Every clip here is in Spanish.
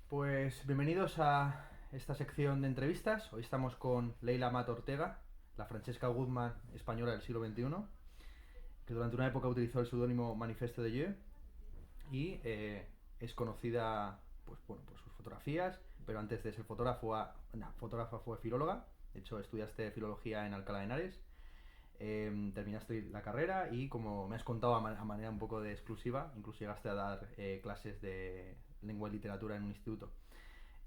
Pues bienvenidos a esta sección de entrevistas. Hoy estamos con Leila Mat Ortega, la Francesca Guzmán española del siglo XXI, que durante una época utilizó el seudónimo Manifeste de Dieu y es conocida pues, bueno, por sus fotografías, pero antes de ser fotógrafa fue filóloga. De hecho, estudiaste filología en Alcalá de Henares, terminaste la carrera y, como me has contado a manera un poco de exclusiva, incluso llegaste a dar clases de lengua y literatura en un instituto.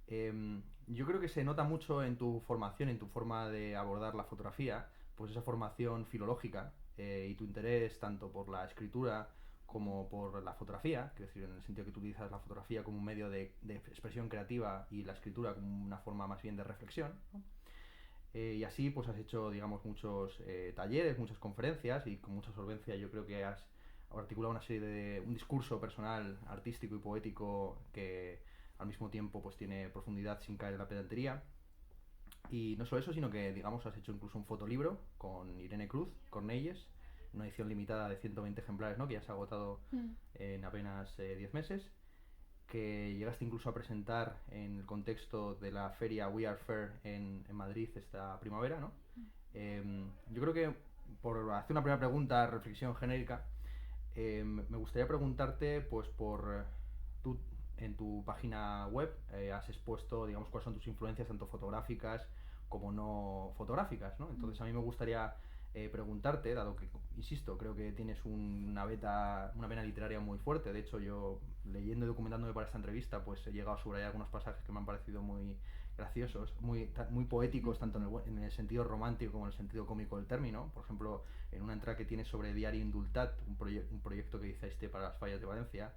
Yo creo que se nota mucho en tu formación, en tu forma de abordar la fotografía, pues esa formación filológica y tu interés tanto por la escritura como por la fotografía, es decir, en el sentido que tú utilizas la fotografía como un medio de expresión creativa y la escritura como una forma más bien de reflexión, ¿no? Y así pues has hecho, digamos, muchos talleres, muchas conferencias y con mucha solvencia yo creo que has articulado una serie de un discurso personal, artístico y poético que al mismo tiempo pues tiene profundidad sin caer en la pedantería. Y no solo eso, sino que, digamos, has hecho incluso un fotolibro con Irene Cruz, Cornelles, una edición limitada de 120 ejemplares, ¿no? Que ya se ha agotado Mm. en apenas 10 meses, que llegaste incluso a presentar en el contexto de la feria We Are Fair en Madrid esta primavera, ¿no? Yo creo que, por hacer una primera pregunta, reflexión genérica, me gustaría preguntarte, pues, tú en tu página web has expuesto, digamos, cuáles son tus influencias tanto fotográficas como no fotográficas, ¿no? Mm. Entonces a mí me gustaría preguntarte, dado que, insisto, creo que tienes una vena literaria muy fuerte. De hecho, yo, leyendo y documentándome para esta entrevista, pues he llegado a subrayar algunos pasajes que me han parecido muy graciosos, muy poéticos, tanto en el sentido romántico como en el sentido cómico del término. Por ejemplo, en una entrada que tienes sobre Diario Indultat, un proyecto que hiciste para las fallas de Valencia,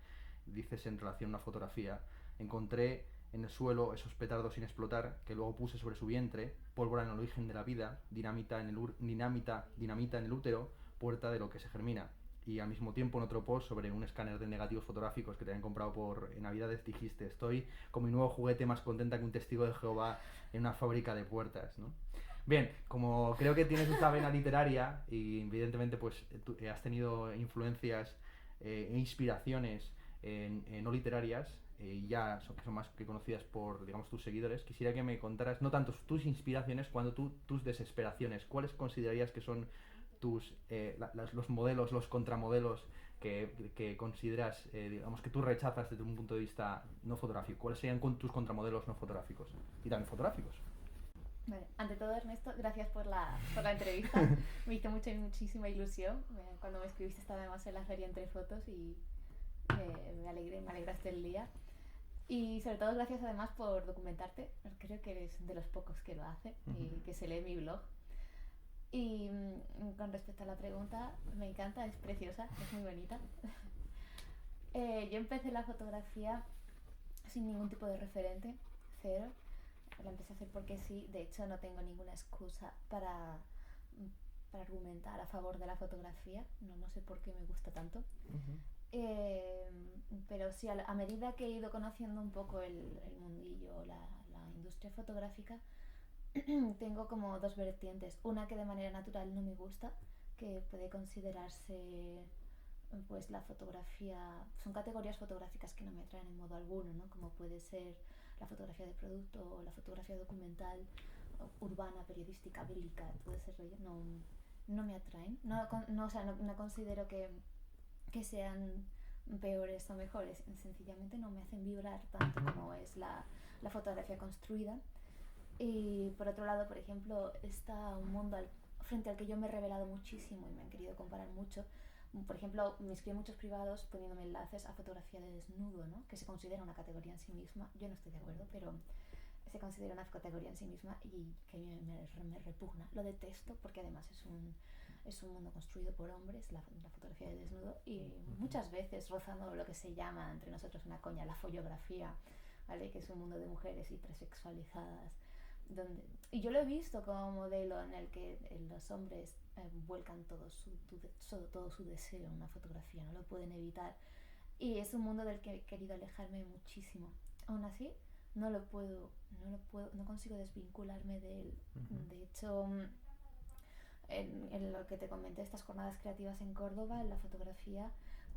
dices en relación a una fotografía: encontré en el suelo esos petardos sin explotar que luego puse sobre su vientre, pólvora en el origen de la vida, dinamita en el útero, puerta de lo que se germina. Y al mismo tiempo, en otro post sobre un escáner de negativos fotográficos que te habían comprado en Navidades, dijiste: estoy con mi nuevo juguete más contenta que un testigo de Jehová en una fábrica de puertas, ¿no? Bien, como creo que tienes esta vena literaria y evidentemente pues tú has tenido influencias e inspiraciones no literarias, que son más que conocidas por, digamos, tus seguidores, quisiera que me contaras no tanto tus inspiraciones cuanto tus desesperaciones. ¿Cuáles considerarías que son los modelos, los contramodelos que consideras, digamos, que tú rechazas desde un punto de vista no fotográfico? ¿Cuáles serían tus contramodelos no fotográficos? Y también fotográficos. Vale. Ante todo, Ernesto, gracias por la entrevista. Me hizo muchísima ilusión. Cuando me escribiste estaba además en la feria entre fotos y me alegraste el día. Y sobre todo gracias además por documentarte. Creo que eres de los pocos que lo hace y que se lee mi blog. Y con respecto a la pregunta, me encanta, es preciosa, es muy bonita. Yo empecé la fotografía sin ningún tipo de referente, cero. La empecé a hacer porque sí. De hecho, no tengo ninguna excusa para argumentar a favor de la fotografía. No sé por qué me gusta tanto. Uh-huh. Eh, pero sí, a medida que he ido conociendo un poco el mundillo, la industria fotográfica, tengo como dos vertientes. Una que de manera natural no me gusta, que puede considerarse pues la fotografía. Son categorías fotográficas que no me atraen en modo alguno, ¿no? Como puede ser la fotografía de producto o la fotografía documental, urbana, periodística, bélica, todo ese rollo. No me atraen. No considero que sean peores o mejores, sencillamente no me hacen vibrar tanto como es la fotografía construida. Y por otro lado, por ejemplo, está un mundo frente al que yo me he revelado muchísimo y me han querido comparar mucho. Por ejemplo, me escriben muchos privados poniéndome enlaces a fotografía de desnudo, ¿no? Que se considera una categoría en sí misma. Yo no estoy de acuerdo, pero se considera una categoría en sí misma y que me repugna. Lo detesto porque además es un mundo construido por hombres, la fotografía de desnudo, y muchas veces rozando lo que se llama entre nosotros una coña, la follografía, ¿vale? Que es un mundo de mujeres hipersexualizadas. Y yo lo he visto como modelo en el que los hombres vuelcan todo su deseo en una fotografía, no lo pueden evitar. Y es un mundo del que he querido alejarme muchísimo. Aún así, no consigo desvincularme de él. Uh-huh. De hecho, en lo que te comenté, estas jornadas creativas en Córdoba, en la fotografía,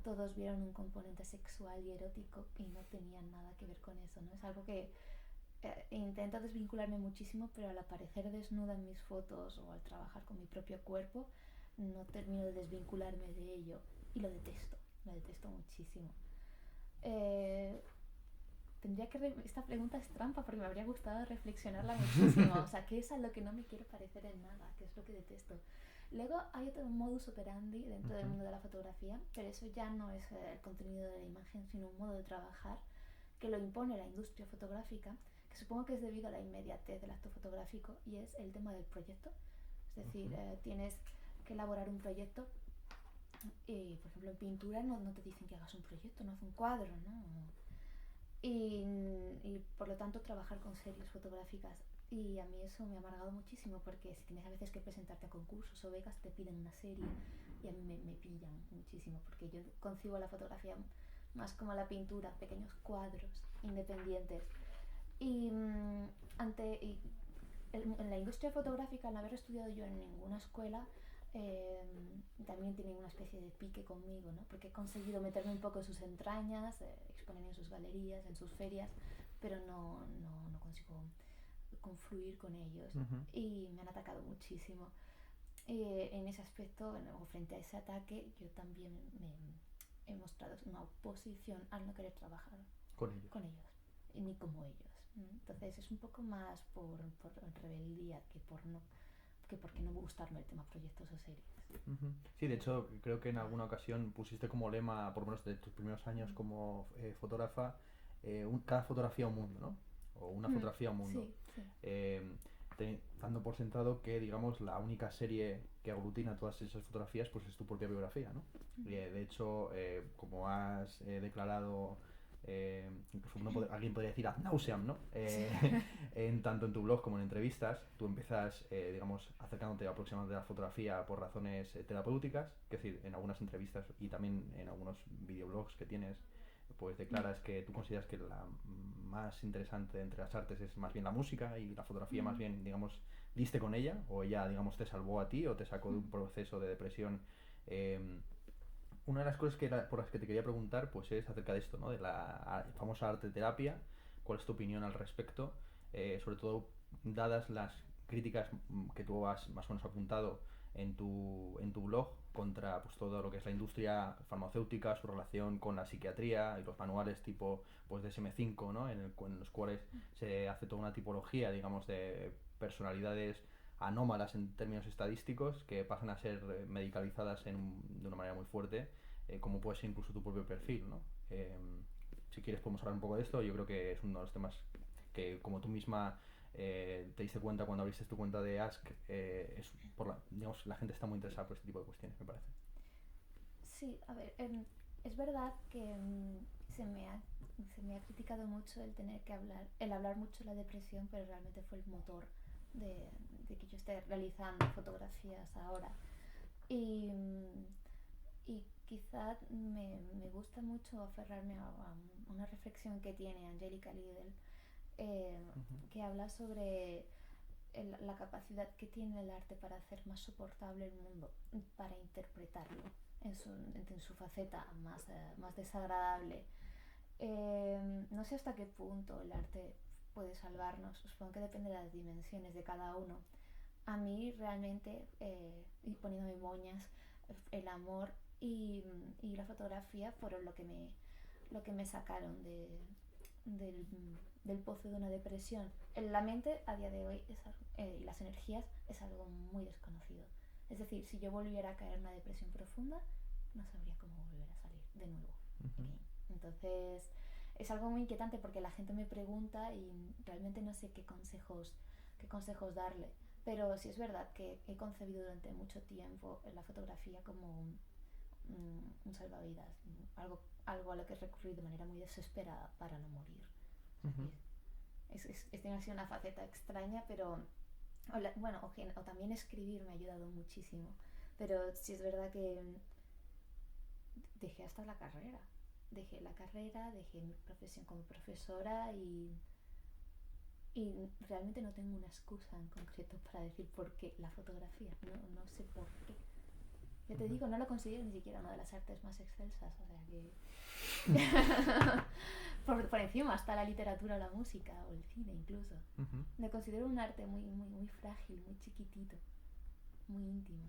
todos vieron un componente sexual y erótico y no tenían nada que ver con eso, ¿no? Es algo que intento desvincularme muchísimo, pero al aparecer desnuda en mis fotos o al trabajar con mi propio cuerpo, no termino de desvincularme de ello y lo detesto muchísimo. Tendría que esta pregunta es trampa porque me habría gustado reflexionarla muchísimo. O sea, ¿qué es a lo que no me quiero parecer en nada? ¿Qué es lo que detesto? Luego hay otro modus operandi dentro del mundo de la fotografía, pero eso ya no es el contenido de la imagen, sino un modo de trabajar que lo impone la industria fotográfica, que supongo que es debido a la inmediatez del acto fotográfico, y es el tema del proyecto. Es decir, tienes que elaborar un proyecto y, por ejemplo, en pintura no te dicen que hagas un proyecto, no haz un cuadro, ¿no? Y por lo tanto trabajar con series fotográficas, y a mí eso me ha amargado muchísimo, porque si tienes a veces que presentarte a concursos o becas te piden una serie y a mí me pillan muchísimo, porque yo concibo la fotografía más como la pintura, pequeños cuadros independientes y en la industria fotográfica, al no haber estudiado yo en ninguna escuela, también tienen una especie de pique conmigo, ¿no? Porque he conseguido meterme un poco en sus entrañas, exponer en sus galerías, en sus ferias, pero no consigo confluir con ellos. Y me han atacado muchísimo. En ese aspecto, bueno, frente a ese ataque, yo también he mostrado una oposición al no querer trabajar con ellos, ni como ellos. Entonces es un poco más por rebeldía que porque no gustarme el tema proyectos o series. Sí, de hecho creo que en alguna ocasión pusiste como lema, por lo menos de tus primeros años como fotógrafa, cada fotografía un mundo, ¿no? O una fotografía un mundo. Sí, sí. Dando por sentado que, digamos, la única serie que aglutina todas esas fotografías pues es tu propia biografía, ¿no? De hecho, como has declarado, incluso alguien podría decir ad nauseam, ¿no? Tanto en tu blog como en entrevistas, tú empiezas, digamos, acercándote aproximadamente a la fotografía por razones terapéuticas, es decir, en algunas entrevistas y también en algunos videoblogs que tienes, pues declaras que tú consideras que la más interesante entre las artes es más bien la música, y la fotografía más bien, digamos, diste con ella, o ella, digamos, te salvó a ti o te sacó de un proceso de depresión. Una de las cosas por las que te quería preguntar pues es acerca de esto, ¿no? De la famosa arte terapia. ¿Cuál es tu opinión al respecto? Sobre todo dadas las críticas que tú has más o menos apuntado en tu blog contra pues todo lo que es la industria farmacéutica, su relación con la psiquiatría y los manuales tipo pues DSM-5, ¿no? En los cuales se hace toda una tipología, digamos, de personalidades anómalas en términos estadísticos que pasan a ser medicalizadas de una manera muy fuerte, como puede ser incluso tu propio perfil, ¿no? Si quieres podemos hablar un poco de esto. Yo creo que es uno de los temas que, como tú misma te diste cuenta cuando abriste tu cuenta de Ask, digamos, la gente está muy interesada por este tipo de cuestiones, me parece. Sí, a ver, es verdad que se me ha criticado mucho el hablar mucho de la depresión, pero realmente fue el motor de que yo esté realizando fotografías ahora. Y quizá me gusta mucho aferrarme a una reflexión que tiene Angelica Lidl, que habla sobre la capacidad que tiene el arte para hacer más soportable el mundo, para interpretarlo en su faceta más desagradable. No sé hasta qué punto el arte puede salvarnos, supongo que depende de las dimensiones de cada uno. A mí realmente, y poniéndome moñas, el amor y la fotografía fueron lo que me sacaron del pozo de una depresión. La mente a día de hoy y las energías es algo muy desconocido. Es decir, si yo volviera a caer en una depresión profunda, no sabría cómo volver a salir de nuevo. Entonces es algo muy inquietante porque la gente me pregunta y realmente no sé qué consejos darle. Pero sí es verdad que he concebido durante mucho tiempo la fotografía como un salvavidas, algo a lo que he recurrido de manera muy desesperada para no morir. Ha sido una faceta extraña, pero o también escribir me ha ayudado muchísimo. Pero sí es verdad que dejé hasta la carrera. Dejé mi profesión como profesora y realmente no tengo una excusa en concreto para decir por qué la fotografía, no sé por qué. Yo te digo, no lo considero ni siquiera una de las artes más excelsas, o sea que... por encima está la literatura, la música o el cine incluso. Lo considero un arte muy, muy, muy frágil, muy chiquitito, muy íntimo,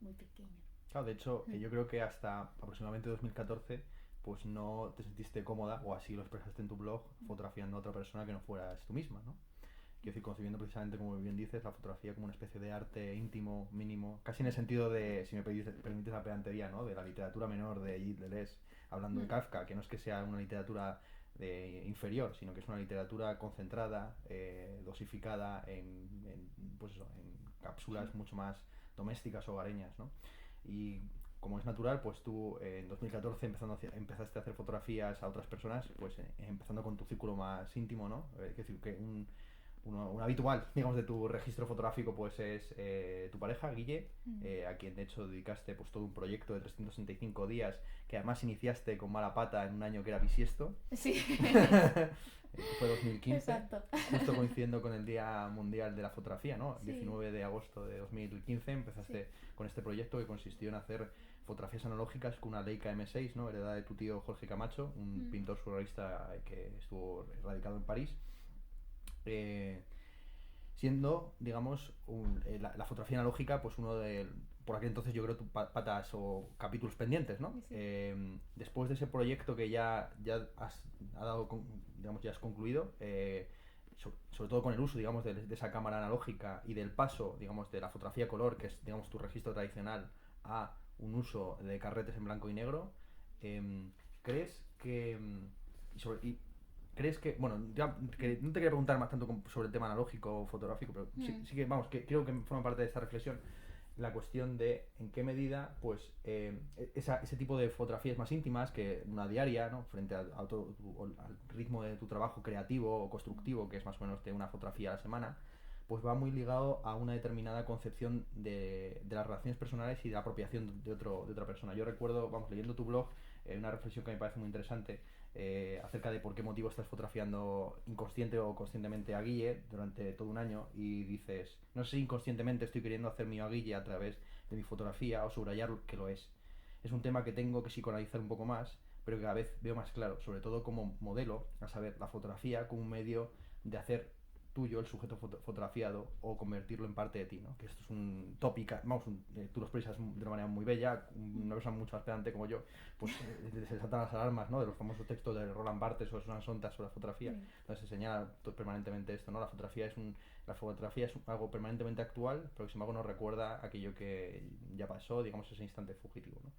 muy pequeño. Claro, de hecho, yo creo que hasta aproximadamente 2014 pues no te sentiste cómoda, o así lo expresaste en tu blog, fotografiando a otra persona que no fueras tú misma, ¿no? Quiero decir, concibiendo precisamente, como bien dices, la fotografía como una especie de arte íntimo, mínimo, casi en el sentido de, si me permites la pedantería, ¿no? De la literatura menor de Gilles Deleuze, hablando de Kafka, que no es que sea una literatura inferior, sino que es una literatura concentrada, dosificada pues eso, en cápsulas mucho más domésticas, hogareñas, ¿no? Y como es natural, pues tú en 2014 empezaste a hacer fotografías a otras personas, pues empezando con tu círculo más íntimo, ¿no? Es decir, que un habitual, digamos, de tu registro fotográfico pues es tu pareja, Guille, a quien de hecho dedicaste pues todo un proyecto de 365 días que además iniciaste con mala pata en un año que era bisiesto. Sí. Fue 2015, exacto. justo coincidiendo con el Día Mundial de la Fotografía, ¿no? Sí. 19 de agosto de 2015 empezaste con este proyecto que consistió en hacer fotografías analógicas con una Leica M6, ¿no? Heredada de tu tío Jorge Camacho, un pintor surrealista que estuvo radicado en París. Siendo, digamos, la fotografía analógica, pues uno de, por aquel entonces yo creo, patas o capítulos pendientes, ¿no? Sí. Después de ese proyecto que ya has digamos, ya has concluido, sobre todo con el uso, digamos, de esa cámara analógica y del paso, digamos, de la fotografía color, que es, digamos, tu registro tradicional, a un uso de carretes en blanco y negro, ¿crees que... ¿Crees que, bueno, ya, que no te quería preguntar más tanto sobre el tema analógico o fotográfico, pero sí que, vamos, que creo que forma parte de esta reflexión la cuestión de en qué medida, pues, ese tipo de fotografías más íntimas, que una diaria, ¿no? Frente al ritmo de tu trabajo creativo o constructivo, que es más o menos de una fotografía a la semana, pues va muy ligado a una determinada concepción de las relaciones personales y de la apropiación de otra persona. Yo recuerdo, vamos, leyendo tu blog, una reflexión que me parece muy interesante, acerca de por qué motivo estás fotografiando inconsciente o conscientemente a Guille durante todo un año, y dices, no sé si inconscientemente estoy queriendo hacer mío a Guille a través de mi fotografía o subrayar que lo es. Es un tema que tengo que psicoanalizar un poco más, pero que a veces veo más claro, sobre todo como modelo, a saber, la fotografía como un medio de hacer tuyo el sujeto fotografiado o convertirlo en parte de ti, ¿no? Que esto es un tópico, vamos, tú lo expresas de una manera muy bella, una persona mucho más pedante como yo, pues se saltan las alarmas, ¿no? De los famosos textos de Roland Barthes o Susan Sontag sobre la fotografía, donde se señala permanentemente esto, ¿no? La fotografía es algo permanentemente actual, pero que sin embargo nos recuerda aquello que ya pasó, digamos, ese instante fugitivo, ¿no?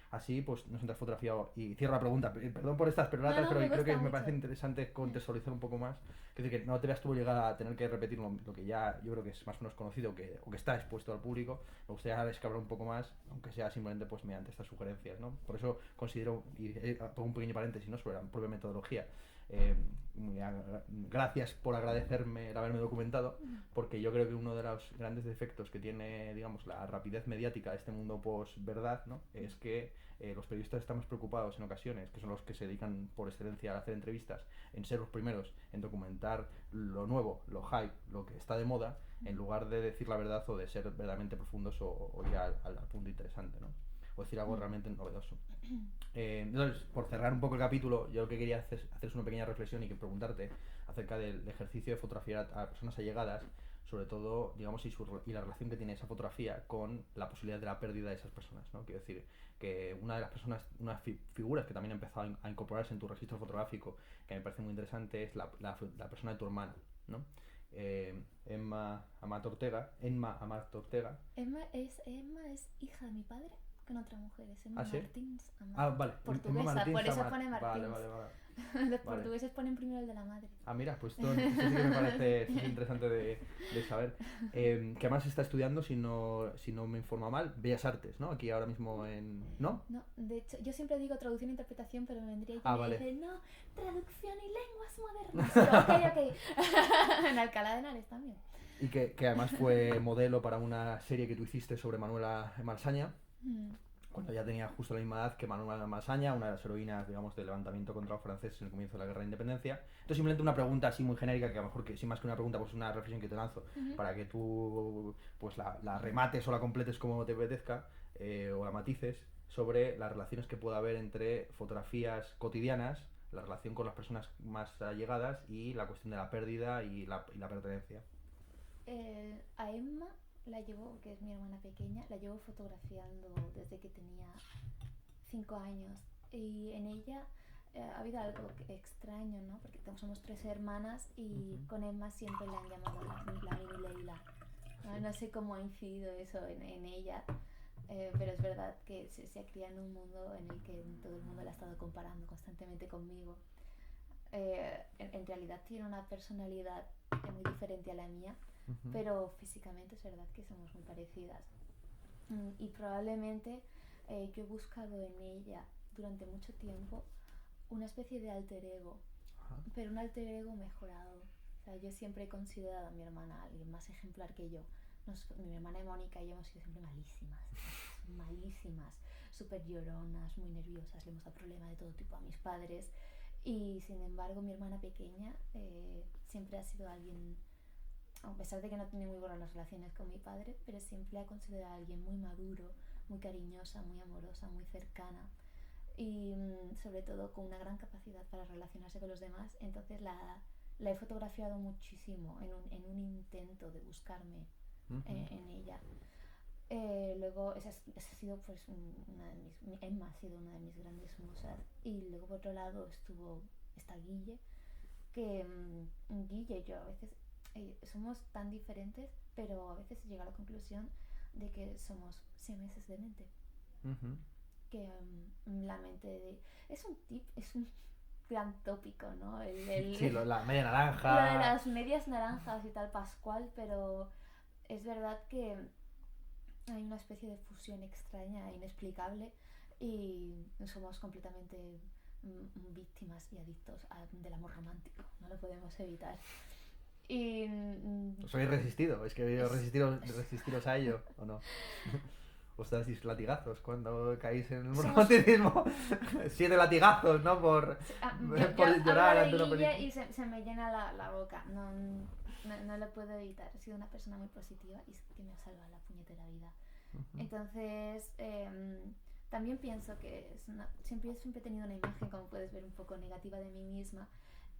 Así, pues, nos has fotografiado. Y cierro la pregunta. Perdón por estas peroratas, pero creo que me parece interesante contextualizar un poco más. Es decir, que no te veas tú obligada a tener que repetir lo que ya yo creo que es más o menos conocido o que está expuesto al público. Me gustaría descabrar un poco más, aunque sea simplemente pues mediante estas sugerencias, ¿no? Por eso considero, y pongo un pequeño paréntesis, ¿no?, sobre la propia metodología. Gracias por agradecerme el haberme documentado, porque yo creo que uno de los grandes defectos que tiene, digamos, la rapidez mediática de este mundo post-verdad, ¿no?, es que los periodistas estamos preocupados en ocasiones, que son los que se dedican por excelencia a hacer entrevistas, en ser los primeros en documentar lo nuevo, lo hype, lo que está de moda, en lugar de decir la verdad o de ser verdaderamente profundos o ir al punto interesante, ¿no? O decir algo realmente novedoso. Entonces, por cerrar un poco el capítulo, yo lo que quería hacer es una pequeña reflexión y que preguntarte acerca del ejercicio de fotografiar a personas allegadas, sobre todo, digamos, y la relación que tiene esa fotografía con la posibilidad de la pérdida de esas personas, ¿no? Quiero decir, que una de las personas, unas figuras que también ha empezado a incorporarse en tu registro fotográfico, que me parece muy interesante, es la persona de tu hermana, ¿no? Emma Amat Ortega. Emma es hija de mi padre con otra mujer, es Emma Martins Amat. Vale. Portuguesa, Martins por eso Amat. pone Martins. Vale. Los portugueses ponen primero el de la madre. Mira, pues esto sí que me parece interesante de saber. Que además está estudiando, si no me informa mal, Bellas Artes, ¿no? Aquí ahora mismo ¿no? No, de hecho, yo siempre digo traducción e interpretación, pero me vendría y me dice, no, traducción y lenguas modernas. Ok. En Alcalá de Henares también. Y que además fue modelo para una serie que tú hiciste sobre Manuela Malsaña, cuando ya tenía justo la misma edad que Manuela Malsaña, una de las heroínas, digamos, del levantamiento contra los franceses en el comienzo de la Guerra de Independencia. Entonces, simplemente una pregunta así muy genérica, que a lo mejor, que sin más que una pregunta, pues una reflexión que te lanzo, para que tú pues la remates o la completes como te apetezca. o la matices sobre las relaciones que puede haber entre fotografías cotidianas, la relación con las personas más allegadas y la cuestión de la pérdida y la pertenencia. A Emma la llevo, que es mi hermana pequeña, la llevo fotografiando desde que tenía 5 años y en ella ha habido algo extraño, ¿no? Porque somos 3 hermanas y con Emma siempre la han llamado la mini Leila. ¿No? Sí. No sé cómo ha incidido eso en ella, pero es verdad que se ha criado en un mundo en el que todo el mundo la ha estado comparando constantemente conmigo. En realidad tiene una personalidad muy diferente a la mía, pero físicamente es verdad que somos muy parecidas. Y probablemente yo he buscado en ella durante mucho tiempo una especie de alter ego, pero un alter ego mejorado. O sea, yo siempre he considerado a mi hermana alguien más ejemplar que yo. Mi hermana y Mónica y yo hemos sido siempre malísimas, súper lloronas, muy nerviosas, le hemos dado problemas de todo tipo a mis padres. Y sin embargo, mi hermana pequeña siempre ha sido alguien, a pesar de que no tiene muy buenas relaciones con mi padre, pero siempre la he considerado a alguien muy maduro, muy cariñosa, muy amorosa, muy cercana y sobre todo con una gran capacidad para relacionarse con los demás. Entonces la he fotografiado muchísimo en un intento de buscarme en ella. Luego esa ha sido pues Emma ha sido una de mis grandes musas, y luego por otro lado está Guille, que Guille y yo a veces somos tan diferentes, pero a veces llega a la conclusión de que somos siameses de mente. Que la mente es un gran tópico, ¿no? Sí, la media Lo de naranja. las medias naranjas y tal Pascual, pero es verdad que hay una especie de fusión extraña e inexplicable y somos completamente víctimas y adictos del amor romántico, no lo podemos evitar. Y Os habéis resistido, es que habéis resistiros a ello, ¿o no? Os dais latigazos cuando caéis en el romanticismo. 7 latigazos, ¿no? Por llorar ante una película. Y se me llena la boca. No lo puedo evitar. He sido una persona muy positiva y es que me ha salvado la puñetera vida. Entonces, también pienso que siempre he tenido una imagen, como puedes ver, un poco negativa de mí misma.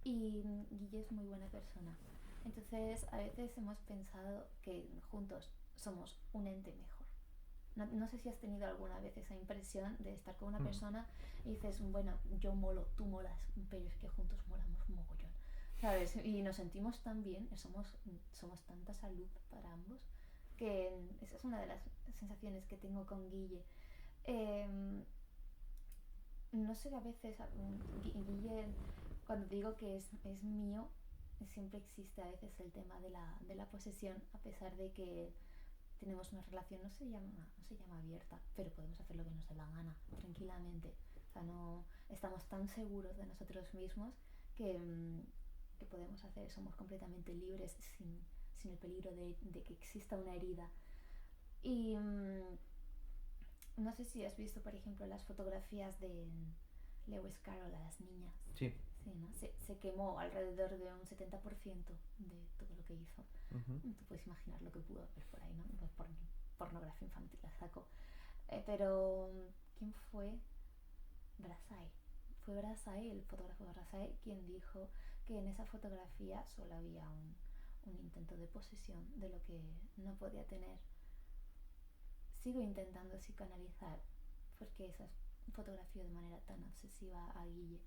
Y Guille es muy buena persona. Entonces, a veces hemos pensado que juntos somos un ente mejor. No sé si has tenido alguna vez esa impresión de estar con una persona y dices, bueno, yo molo, tú molas, pero es que juntos molamos mogollón, ¿sabes? Y nos sentimos tan bien, somos tanta salud para ambos, que esa es una de las sensaciones que tengo con Guille. No sé, a veces Guille, cuando digo que es mío, siempre existe a veces el tema de la posesión, a pesar de que tenemos una relación, no se llama abierta, pero podemos hacer lo que nos dé la gana, tranquilamente. O sea, no estamos tan seguros de nosotros mismos que podemos hacer, somos completamente libres sin el peligro de que exista una herida. Y no sé si has visto, por ejemplo, las fotografías de Lewis Carroll a las niñas. Sí. Sí, ¿no? Se quemó alrededor de un 70% de todo lo que hizo. Tú puedes imaginar lo que pudo haber por ahí, ¿no? Por pornografía infantil la sacó. Pero ¿quién fue? Brassai. Fue Brassai, el fotógrafo Brassai, quien dijo que en esa fotografía solo había un intento de posesión de lo que no podía tener. Sigo intentando psicoanalizar porque esa fotografió de manera tan obsesiva a Guille.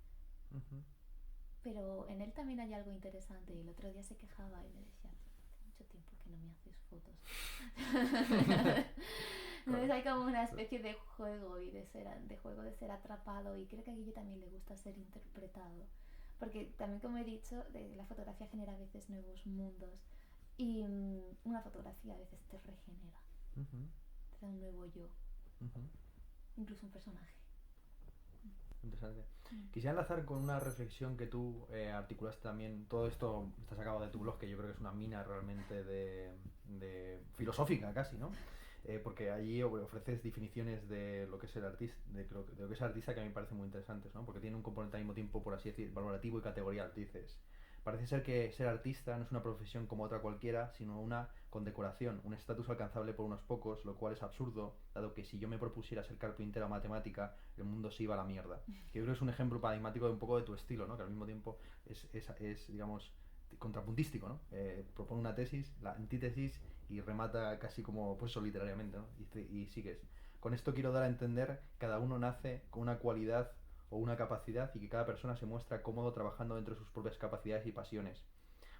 Pero en él también hay algo interesante, y el otro día se quejaba y me decía, hace mucho tiempo que no me haces fotos. Entonces hay como una especie de juego y de ser atrapado, y creo que a Guille también le gusta ser interpretado, porque también, como he dicho, la fotografía genera a veces nuevos mundos, y una fotografía a veces te regenera, te da un nuevo yo, incluso un personaje. Interesante. Quisiera enlazar con una reflexión que tú articulaste también. Todo esto está sacado de tu blog, que yo creo que es una mina realmente de filosófica casi, ¿no? Porque allí ofreces definiciones de lo que es el artista, de lo que es el artista, que a mí me parecen muy interesantes, ¿no? Porque tiene un componente al mismo tiempo, por así decir, valorativo y categorial. Dices, Parece ser que ser artista no es una profesión como otra cualquiera, sino una condecoración, un estatus alcanzable por unos pocos, lo cual es absurdo, dado que si yo me propusiera ser carpintero o matemática, el mundo se iba a la mierda. Que yo creo que es un ejemplo paradigmático de un poco de tu estilo, ¿no? Que al mismo tiempo es digamos, contrapuntístico, ¿no? Propone una tesis, la antítesis, y remata casi como, pues eso, literariamente, ¿no? Y sigues. Con esto quiero dar a entender que cada uno nace con una cualidad o una capacidad y que cada persona se muestra cómodo trabajando dentro de sus propias capacidades y pasiones.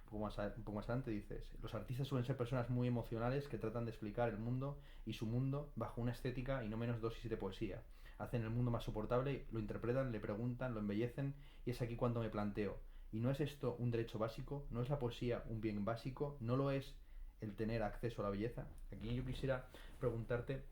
Un poco más adelante dices, los artistas suelen ser personas muy emocionales que tratan de explicar el mundo y su mundo bajo una estética y no menos dosis de poesía. Hacen el mundo más soportable, lo interpretan, le preguntan, lo embellecen, y es aquí cuando me planteo, ¿y no es esto un derecho básico? ¿No es la poesía un bien básico? ¿No lo es el tener acceso a la belleza? Aquí yo quisiera preguntarte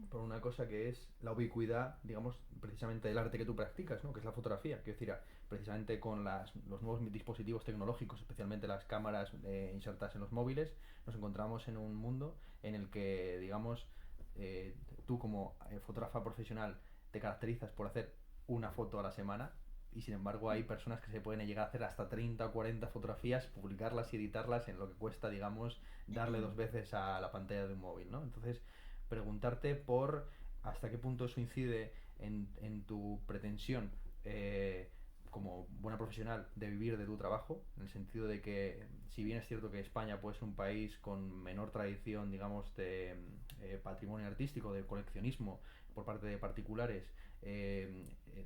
por una cosa que es la ubicuidad, digamos, precisamente del arte que tú practicas, ¿no? Que es la fotografía. Quiero decir, precisamente con los nuevos dispositivos tecnológicos, especialmente las cámaras insertadas en los móviles, nos encontramos en un mundo en el que, digamos, eh, tú como fotógrafa profesional te caracterizas por hacer una foto a la semana, y sin embargo hay personas que se pueden llegar a hacer hasta 30 o 40 fotografías, publicarlas y editarlas en lo que cuesta, digamos, darle 2 veces a la pantalla de un móvil, ¿no? Entonces, preguntarte por hasta qué punto eso incide en tu pretensión como buena profesional de vivir de tu trabajo, en el sentido de que, si bien es cierto que España puede ser un país con menor tradición, digamos, de patrimonio artístico, de coleccionismo por parte de particulares,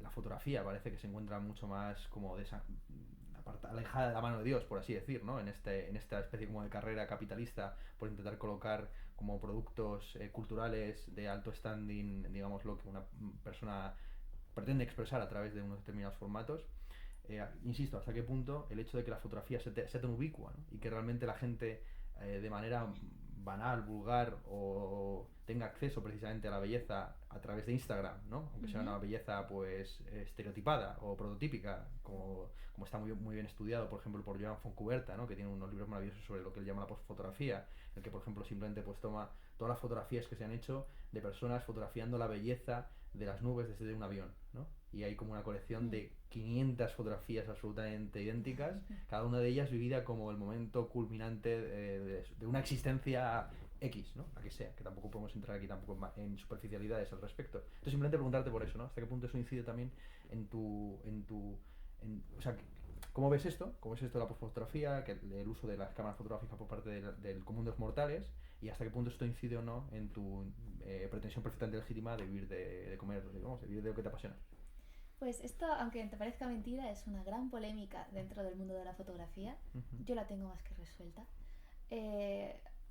la fotografía parece que se encuentra mucho más como alejada de la mano de Dios, por así decir, ¿no? En esta especie como de carrera capitalista por intentar colocar como productos culturales de alto standing, digamos, lo que una persona pretende expresar a través de unos determinados formatos. Insisto, hasta qué punto el hecho de que la fotografía sea tan ubicua, ¿no? Y que realmente la gente de manera banal, vulgar, o tenga acceso precisamente a la belleza a través de Instagram, ¿no? Aunque sea una belleza pues estereotipada o prototípica, como está muy bien estudiado, por ejemplo, por Joan Foncuberta, ¿no? Que tiene unos libros maravillosos sobre lo que él llama la postfotografía, en el que, por ejemplo, simplemente pues toma todas las fotografías que se han hecho de personas fotografiando la belleza de las nubes desde un avión, ¿no? Y hay como una colección de 500 fotografías absolutamente idénticas, cada una de ellas vivida como el momento culminante de una existencia X, ¿no? La que sea, que tampoco podemos entrar aquí tampoco en superficialidades al respecto. Entonces, simplemente preguntarte por eso, ¿no? ¿Hasta qué punto eso incide también o sea, ¿cómo ves esto? ¿Cómo ves esto de la fotografía, que el uso de las cámaras fotográficas por parte del común de los mortales? ¿Y hasta qué punto esto incide o no en tu pretensión perfectamente legítima de vivir de comer, digamos, de vivir de lo que te apasiona? Pues esto, aunque te parezca mentira, es una gran polémica dentro del mundo de la fotografía. Yo la tengo más que resuelta.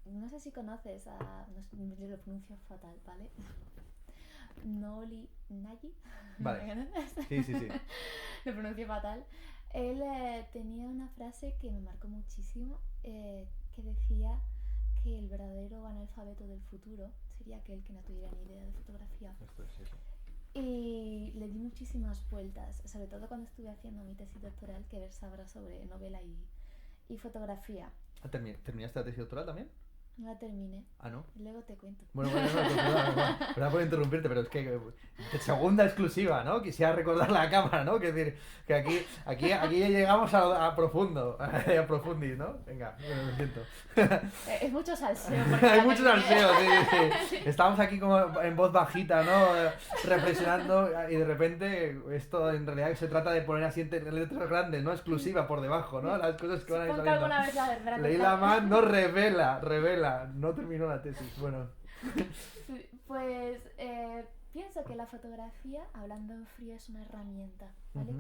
No sé si conoces a... No, yo lo pronuncio fatal, ¿vale? Noli Nagy. Vale. Sí, sí, sí. Lo pronuncio fatal. Él tenía una frase que me marcó muchísimo, que decía que el verdadero analfabeto del futuro sería aquel que no tuviera ni idea de fotografía. Esto es eso. Y le di muchísimas vueltas, sobre todo cuando estuve haciendo mi tesis doctoral, que versaba sobre novela y fotografía. ¿Terminaste la tesis doctoral también? No la terminé. Ah, ¿no? Luego te cuento. Bueno, perdón por interrumpirte, pero es que segunda exclusiva, ¿no? Quisiera recordarle a la cámara, ¿no? Que decir, que aquí ya llegamos a profundo, a profundis, ¿no? Venga, lo siento. Es mucho salseo. Hay mucho salseo, sí. Estamos aquí como en voz bajita, ¿no? Reflexionando, y de repente esto en realidad se trata de poner así en letras grandes, ¿no? Exclusiva por debajo, ¿no? Las cosas que van a ir saliendo. Alguna vez la verdad. Leila Mann no revela, no terminó la tesis. Bueno. Pues pienso que la fotografía, hablando en frío, es una herramienta, ¿vale?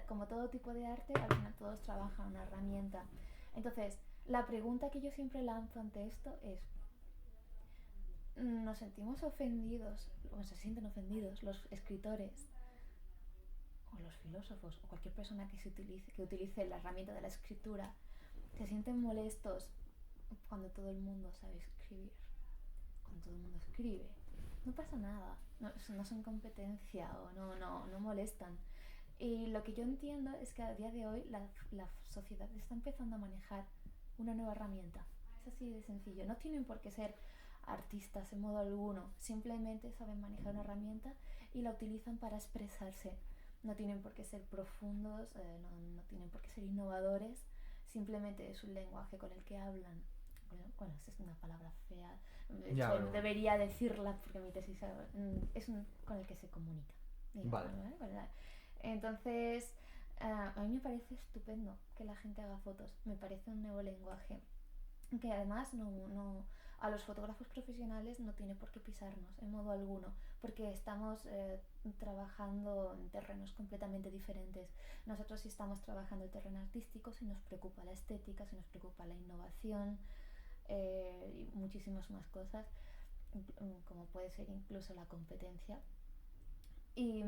Como todo tipo de arte, al final todos trabajan una herramienta. Entonces, la pregunta que yo siempre lanzo ante esto es: ¿nos sentimos ofendidos, o se sienten ofendidos los escritores o los filósofos o cualquier persona que utilice la herramienta de la escritura? ¿Se sienten molestos cuando todo el mundo sabe escribir? Cuando todo el mundo escribe, no pasa nada, no son competencia o no molestan. Y lo que yo entiendo es que a día de hoy la sociedad está empezando a manejar una nueva herramienta. Es así de sencillo. No tienen por qué ser artistas en modo alguno, simplemente saben manejar una herramienta y la utilizan para expresarse. No tienen por qué ser profundos, no tienen por qué ser innovadores, simplemente es un lenguaje con el que hablan. Bueno, esa es una palabra fea, de Ya, hecho pero... debería decirla porque mi tesis es con el que se comunica, digamos, Vale. ¿vale? Entonces, a mí me parece estupendo que la gente haga fotos, me parece un nuevo lenguaje que además a los fotógrafos profesionales no tiene por qué pisarnos en modo alguno, porque estamos trabajando en terrenos completamente diferentes. Nosotros sí estamos trabajando el terreno artístico, si nos preocupa la estética, si nos preocupa la innovación y muchísimas más cosas, como puede ser incluso la competencia. Y,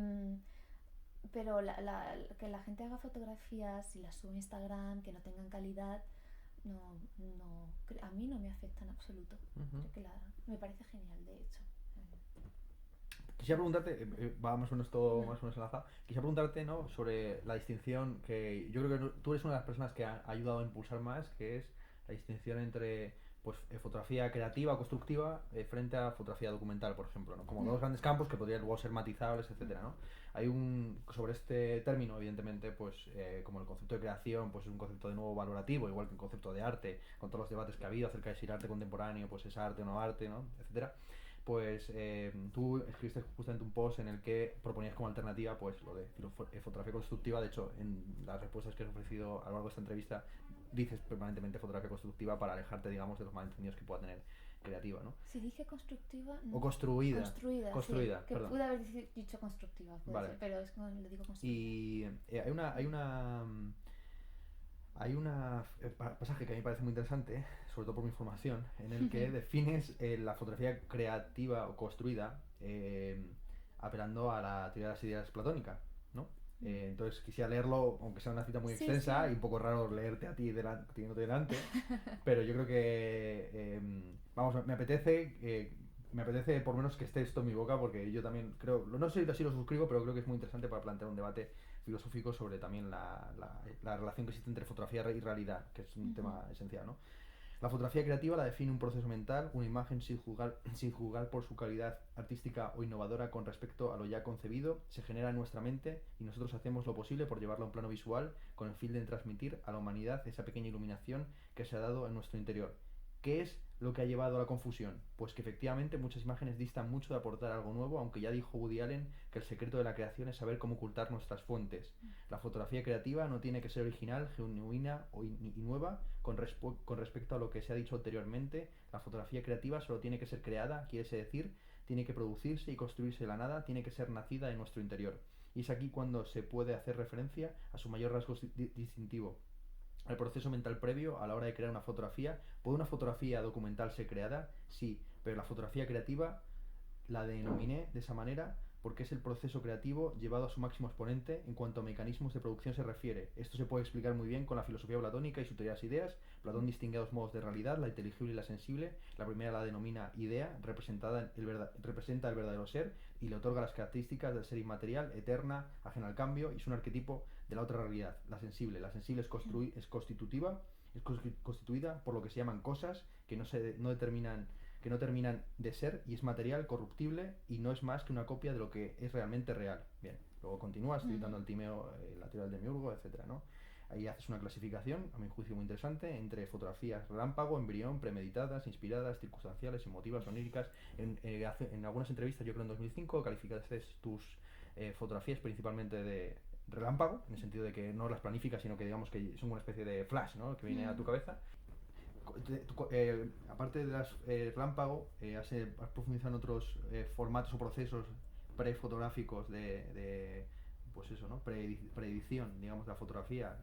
pero que la gente haga fotografías y las sube a Instagram, que no tengan calidad, a mí no me afecta en absoluto. Uh-huh. Me parece genial, de hecho. Quisiera preguntarte, va más o menos todo más o menos enlazado, quisiera preguntarte, ¿no?, sobre la distinción que yo creo que tú eres una de las personas que ha ayudado a impulsar más, que es la distinción entre pues fotografía creativa o constructiva frente a fotografía documental, por ejemplo, ¿no? Como dos grandes campos que podrían luego ser matizables, etcétera, ¿no? Hay sobre este término, evidentemente, pues como el concepto de creación, pues es un concepto de nuevo valorativo, igual que el concepto de arte, con todos los debates que ha habido acerca de si el arte contemporáneo pues es arte o no arte, ¿no?, etcétera. Pues tú escribiste justamente un post en el que proponías como alternativa pues lo de fotografía constructiva. De hecho, en las respuestas que has ofrecido a lo largo de esta entrevista dices permanentemente fotografía constructiva para alejarte, digamos, de los malentendidos que pueda tener creativa, ¿no? Si dije constructiva, O construida. Construida, sí, que perdón. pude haber dicho constructiva, Vale. ser, pero es como le digo construida. Y hay una pasaje que a mí me parece muy interesante, sobre todo por mi formación, en el que defines la fotografía creativa o construida apelando a la teoría de las ideas platónica, ¿no? Entonces quisiera leerlo, aunque sea una cita muy extensa, y un poco raro leerte a ti teniéndote delante, pero yo creo que, vamos, me apetece por lo menos que esté esto en mi boca, porque yo también creo, no sé si así lo suscribo, pero creo que es muy interesante para plantear un debate filosófico sobre también la relación que existe entre fotografía y realidad, que es un tema esencial, ¿no? La fotografía creativa la define un proceso mental, una imagen sin juzgar por su calidad artística o innovadora con respecto a lo ya concebido, se genera en nuestra mente y nosotros hacemos lo posible por llevarla a un plano visual con el fin de transmitir a la humanidad esa pequeña iluminación que se ha dado en nuestro interior. ¿Qué es lo que ha llevado a la confusión? Pues que efectivamente muchas imágenes distan mucho de aportar algo nuevo, aunque ya dijo Woody Allen que el secreto de la creación es saber cómo ocultar nuestras fuentes. La fotografía creativa no tiene que ser original, genuina y nueva con respecto a lo que se ha dicho anteriormente. La fotografía creativa solo tiene que ser creada, quiere decir, tiene que producirse y construirse de la nada, tiene que ser nacida en nuestro interior. Y es aquí cuando se puede hacer referencia a su mayor rasgo distintivo, el proceso mental previo a la hora de crear una fotografía. ¿Puede una fotografía documental ser creada? Sí, pero la fotografía creativa la denominé de esa manera porque es el proceso creativo llevado a su máximo exponente en cuanto a mecanismos de producción se refiere. Esto se puede explicar muy bien con la filosofía platónica y su teoría de las ideas. Platón distingue dos modos de realidad, la inteligible y la sensible. La primera la denomina idea, representa el verdadero ser y le otorga las características del ser inmaterial, eterna, ajena al cambio, y es un arquetipo de la otra realidad, la sensible. La sensible es constitutiva, es constituida por lo que se llaman cosas que no terminan de ser y es material, corruptible y no es más que una copia de lo que es realmente real. Bien, luego continúas citando al Timeo, la teoría del demiurgo, etcétera, ¿no? Ahí haces una clasificación, a mi juicio muy interesante, entre fotografías relámpago, embrión, premeditadas, inspiradas, circunstanciales, emotivas, oníricas. En algunas entrevistas, yo creo en 2005, calificaste tus fotografías principalmente de relámpago, en el sentido de que no las planificas, sino que digamos que son una especie de flash, ¿no?, que viene a tu cabeza. Aparte de las relámpago, has profundizado en otros formatos o procesos prefotográficos pues eso, ¿no?, preedición, digamos, de la fotografía,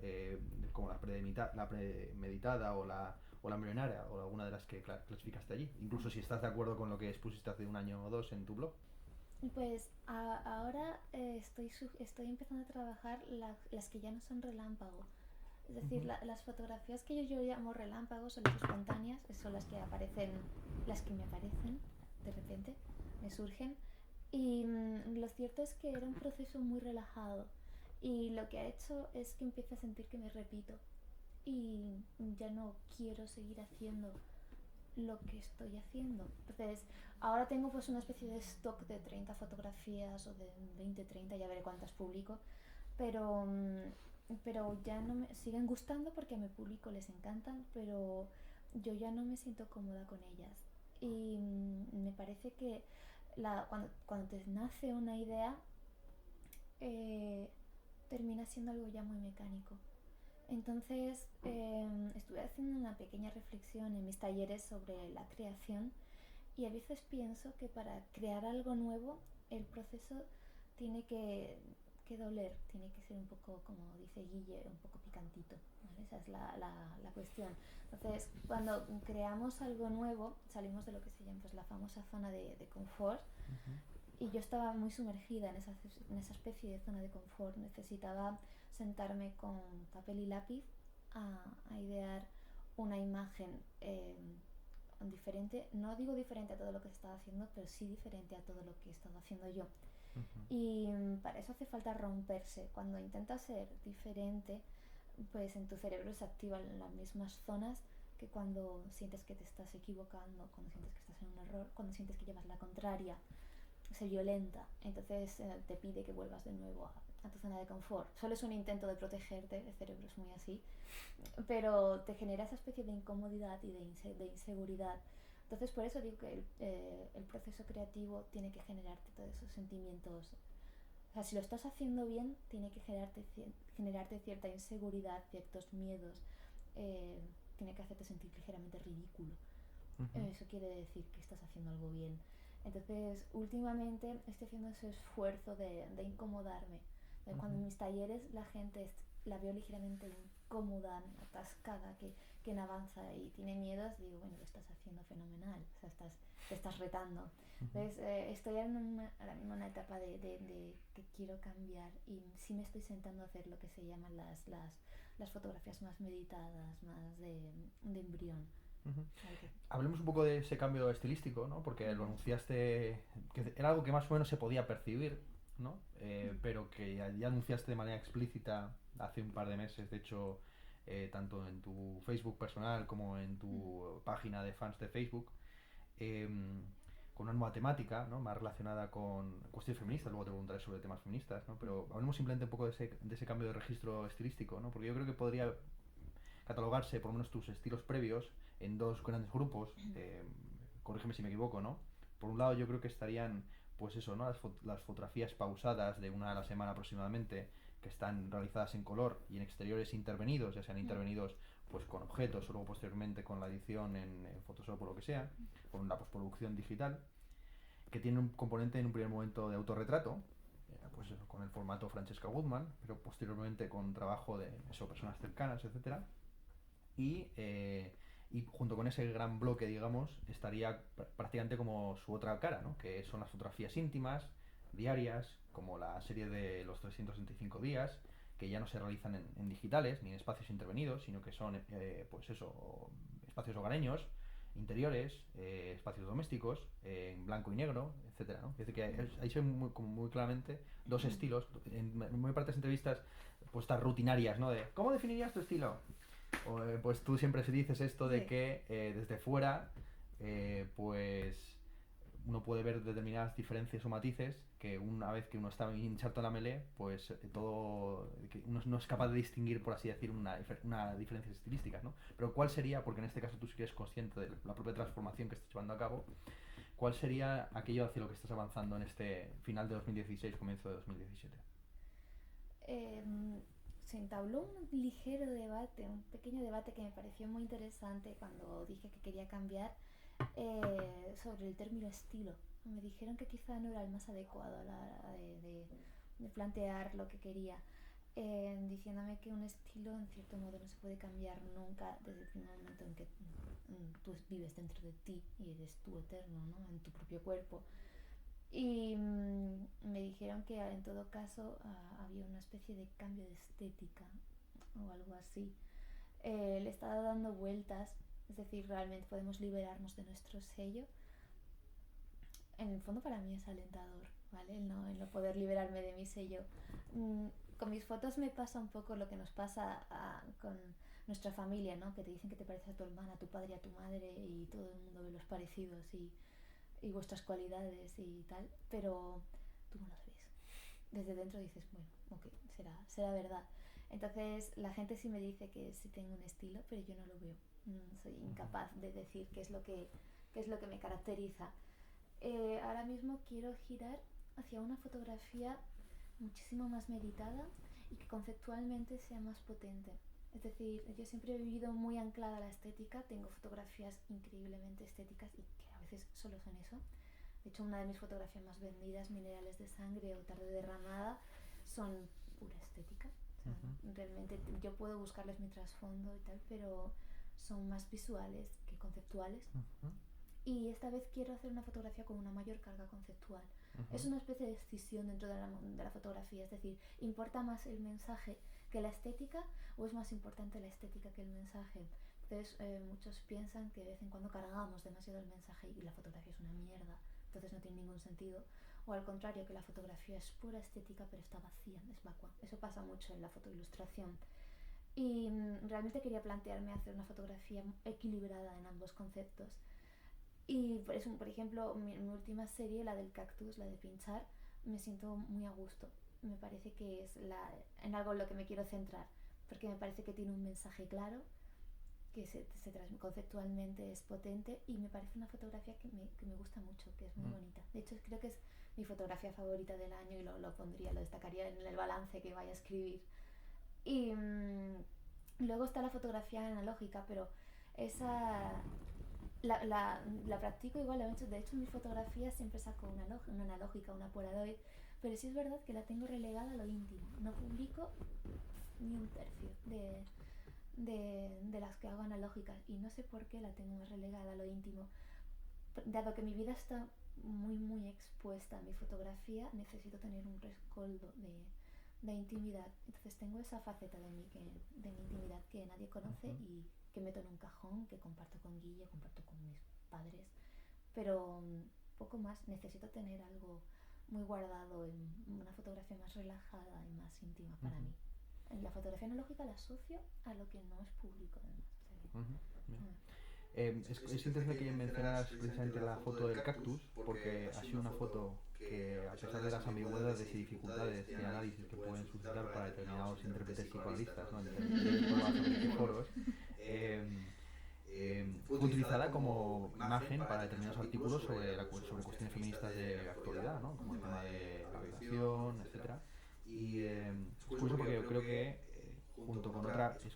como la premeditada o la embrionaria, o alguna de las que clasificaste allí, incluso si estás de acuerdo con lo que expusiste hace un año o dos en tu blog. Pues ahora estoy empezando a trabajar las que ya no son relámpago. Es decir, las fotografías que yo llamo relámpagos o las espontáneas, son las que me aparecen de repente, me surgen. Y lo cierto es que era un proceso muy relajado. Y lo que ha hecho es que empiezo a sentir que me repito. Y ya no quiero seguir haciendo lo que estoy haciendo. Entonces, ahora tengo pues una especie de stock de 30 fotografías o de 20, 30, ya veré cuántas publico. Pero pero ya no me siguen gustando porque a mi público les encantan, pero yo ya no me siento cómoda con ellas. Y me parece que cuando te nace una idea, eh, termina siendo algo ya muy mecánico. Entonces estuve haciendo una pequeña reflexión en mis talleres sobre la creación y a veces pienso que para crear algo nuevo el proceso tiene que doler, tiene que ser un poco, como dice Guille, un poco picantito, ¿vale? Esa es la cuestión. Entonces, cuando creamos algo nuevo, salimos de lo que se llama pues, la famosa zona de confort. Uh-huh. Y yo estaba muy sumergida en esa especie de zona de confort. Necesitaba sentarme con papel y lápiz a idear una imagen diferente. No digo diferente a todo lo que se estaba haciendo, pero sí diferente a todo lo que he estado haciendo yo. Uh-huh. Y para eso hace falta romperse. Cuando intentas ser diferente, pues en tu cerebro se activan las mismas zonas que cuando sientes que te estás equivocando, cuando sientes que estás en un error, cuando sientes que llevas la contraria, se violenta, entonces te pide que vuelvas de nuevo a tu zona de confort. Solo es un intento de protegerte, el cerebro es muy así, pero te genera esa especie de incomodidad y de inseguridad. Entonces por eso digo que el proceso creativo tiene que generarte todos esos sentimientos. O sea, si lo estás haciendo bien, tiene que generarte cierta inseguridad, ciertos miedos, tiene que hacerte sentir ligeramente ridículo. Uh-huh. Eso quiere decir que estás haciendo algo bien. Entonces, últimamente estoy haciendo ese esfuerzo de incomodarme. Cuando en mis talleres la gente la veo ligeramente incómoda, atascada, que no avanza y tiene miedos, digo, bueno, lo estás haciendo fenomenal, o sea, te estás retando. Uh-huh. Entonces, estoy ahora mismo en una etapa de que quiero cambiar y sí me estoy sentando a hacer lo que se llaman las fotografías más meditadas, más de embrión. Uh-huh. Okay. Hablemos un poco de ese cambio estilístico, ¿no? Porque lo anunciaste, que era algo que más o menos se podía percibir, ¿no? Pero que ya anunciaste de manera explícita hace un par de meses, de hecho, tanto en tu Facebook personal como en tu página de fans de Facebook, eh, con una nueva temática, ¿no? Más relacionada con cuestiones feministas, luego te preguntaré sobre temas feministas, ¿no? Pero hablemos simplemente un poco de ese cambio de registro estilístico, ¿no? Porque yo creo que podría catalogarse, por lo menos tus estilos previos, en dos grandes grupos, corrígeme si me equivoco, ¿no? Por un lado yo creo que estarían, pues eso, ¿no? Las fotografías pausadas de una a la semana aproximadamente, que están realizadas en color y en exteriores intervenidos, ya sean intervenidos pues con objetos o luego posteriormente con la edición en Photoshop o lo que sea, con la postproducción digital, que tiene un componente en un primer momento de autorretrato, pues eso, con el formato Francesca Goodman, pero posteriormente con trabajo de eso, personas cercanas, etcétera. Y junto con ese gran bloque, digamos, estaría prácticamente como su otra cara, ¿no? Que son las fotografías íntimas, diarias, como la serie de los 365 días, que ya no se realizan en digitales ni en espacios intervenidos, sino que son, pues eso, espacios hogareños, interiores, espacios domésticos, en blanco y negro, etcétera, ¿no? Es decir, que ahí se ven como muy claramente dos estilos. En muy partes de entrevistas, pues estas rutinarias, ¿no? De ¿cómo definirías tu estilo? Pues tú siempre dices esto de que desde fuera pues uno puede ver determinadas diferencias o matices que una vez que uno está inserto en la melee, pues todo que uno no es capaz de distinguir, por así decir, una diferencia estilística, ¿no? Pero ¿cuál sería, porque en este caso tú sí que eres consciente de la propia transformación que estás llevando a cabo, cuál sería aquello hacia lo que estás avanzando en este final de 2016, comienzo de 2017? Se entabló un ligero debate, un pequeño debate que me pareció muy interesante cuando dije que quería cambiar sobre el término estilo. Me dijeron que quizá no era el más adecuado a la hora de plantear lo que quería, diciéndome que un estilo en cierto modo no se puede cambiar nunca desde el momento en que tú vives dentro de ti y eres tú eterno, ¿no? En tu propio cuerpo. Y me dijeron que en todo caso había una especie de cambio de estética o algo así. Le estaba dando vueltas, es decir, realmente podemos liberarnos de nuestro sello. En el fondo para mí es alentador, ¿vale? El no poder liberarme de mi sello. Con mis fotos me pasa un poco lo que nos pasa con nuestra familia, ¿no? Que te dicen que te pareces a tu hermana, a tu padre, a tu madre y todo el mundo ve los parecidos y vuestras cualidades y tal, pero tú no las ves. Desde dentro dices, bueno, ok, será verdad. Entonces la gente sí me dice que sí tengo un estilo, pero yo no lo veo. Soy incapaz de decir qué es lo que me caracteriza. Ahora mismo quiero girar hacia una fotografía muchísimo más meditada y que conceptualmente sea más potente. Es decir, yo siempre he vivido muy anclada a la estética, tengo fotografías increíblemente estéticas y que a veces solo son eso. De hecho, una de mis fotografías más vendidas, Minerales de sangre o Tarde derramada, son pura estética. O sea, realmente yo puedo buscarles mi trasfondo y tal, pero son más visuales que conceptuales. Y esta vez quiero hacer una fotografía con una mayor carga conceptual. Es una especie de escisión dentro de la fotografía, es decir, ¿importa más el mensaje que la estética o es más importante la estética que el mensaje? Entonces muchos piensan que de vez en cuando cargamos demasiado el mensaje y la fotografía es una mierda, entonces no tiene ningún sentido, o al contrario, que la fotografía es pura estética pero está vacía, es vacua. Eso pasa mucho en la fotoilustración. Y realmente quería plantearme hacer una fotografía equilibrada en ambos conceptos. Y por ejemplo, mi última serie, la del cactus, la de pinchar, me siento muy a gusto. Me parece que es en algo en lo que me quiero centrar, porque me parece que tiene un mensaje claro, que conceptualmente es potente y me parece una fotografía que me gusta mucho, que es muy bonita. De hecho, creo que es mi fotografía favorita del año y lo destacaría en el balance que vaya a escribir. Y luego está la fotografía analógica, pero esa... La practico igual, de hecho en mis fotografías siempre saco una analógica, una Polaroid, pero sí es verdad que la tengo relegada a lo íntimo, no publico ni un tercio de las que hago analógicas y no sé por qué la tengo más relegada a lo íntimo. Dado que mi vida está muy expuesta a mi fotografía, necesito tener un rescoldo de intimidad, entonces tengo esa faceta de mi intimidad que nadie conoce y que meto en un cajón, que comparto con Guille, comparto con mis padres, pero poco más. Necesito tener algo muy guardado, en una fotografía más relajada y más íntima para mí. En la fotografía analógica la asocio a lo que no es público además. Es interesante que mencionaras precisamente la foto del cactus, porque ha sido una foto que, a pesar de las ambigüedades y dificultades de análisis que pueden suscitar para determinados intérpretes psicoanalistas, ¿no? en foros, fue utilizada como imagen para determinados artículos sobre cuestiones feministas de actualidad, ¿no? Como el tema de la violación, etcétera. Y es curioso porque yo creo que junto con otra... tus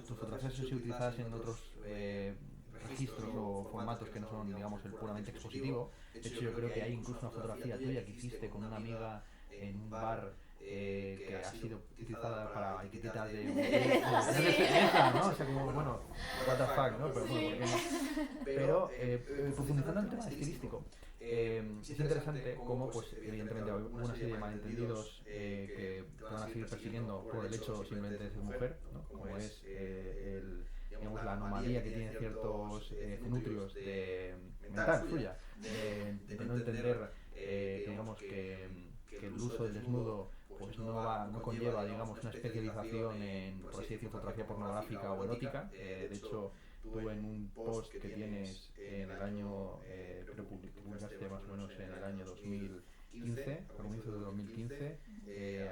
fotografías han sido utilizadas en otros registros o formatos que no son, digamos, el puramente expositivo. De hecho, yo creo que hay incluso una fotografía tuya que hiciste con una amiga en un bar que ha sido utilizada para etiquetas de ¿no? O sea, como, bueno, what the fuck, ¿no? Pero bueno, pero profundizando en el tema estilístico, es interesante cómo, pues, evidentemente hay una serie de malentendidos que te van a seguir persiguiendo por el hecho simplemente de ser mujer, ¿no? Como es digamos, la anomalía que tienen ciertos cenutrios mental suya, de no entender, digamos, que el uso del desnudo pues no conlleva, digamos, una especialización en, por así decir, fotografía pornográfica o erótica. De hecho, tú en un post que tienes en el año, publicaste más o menos en el año 2015, a comienzos de 2015,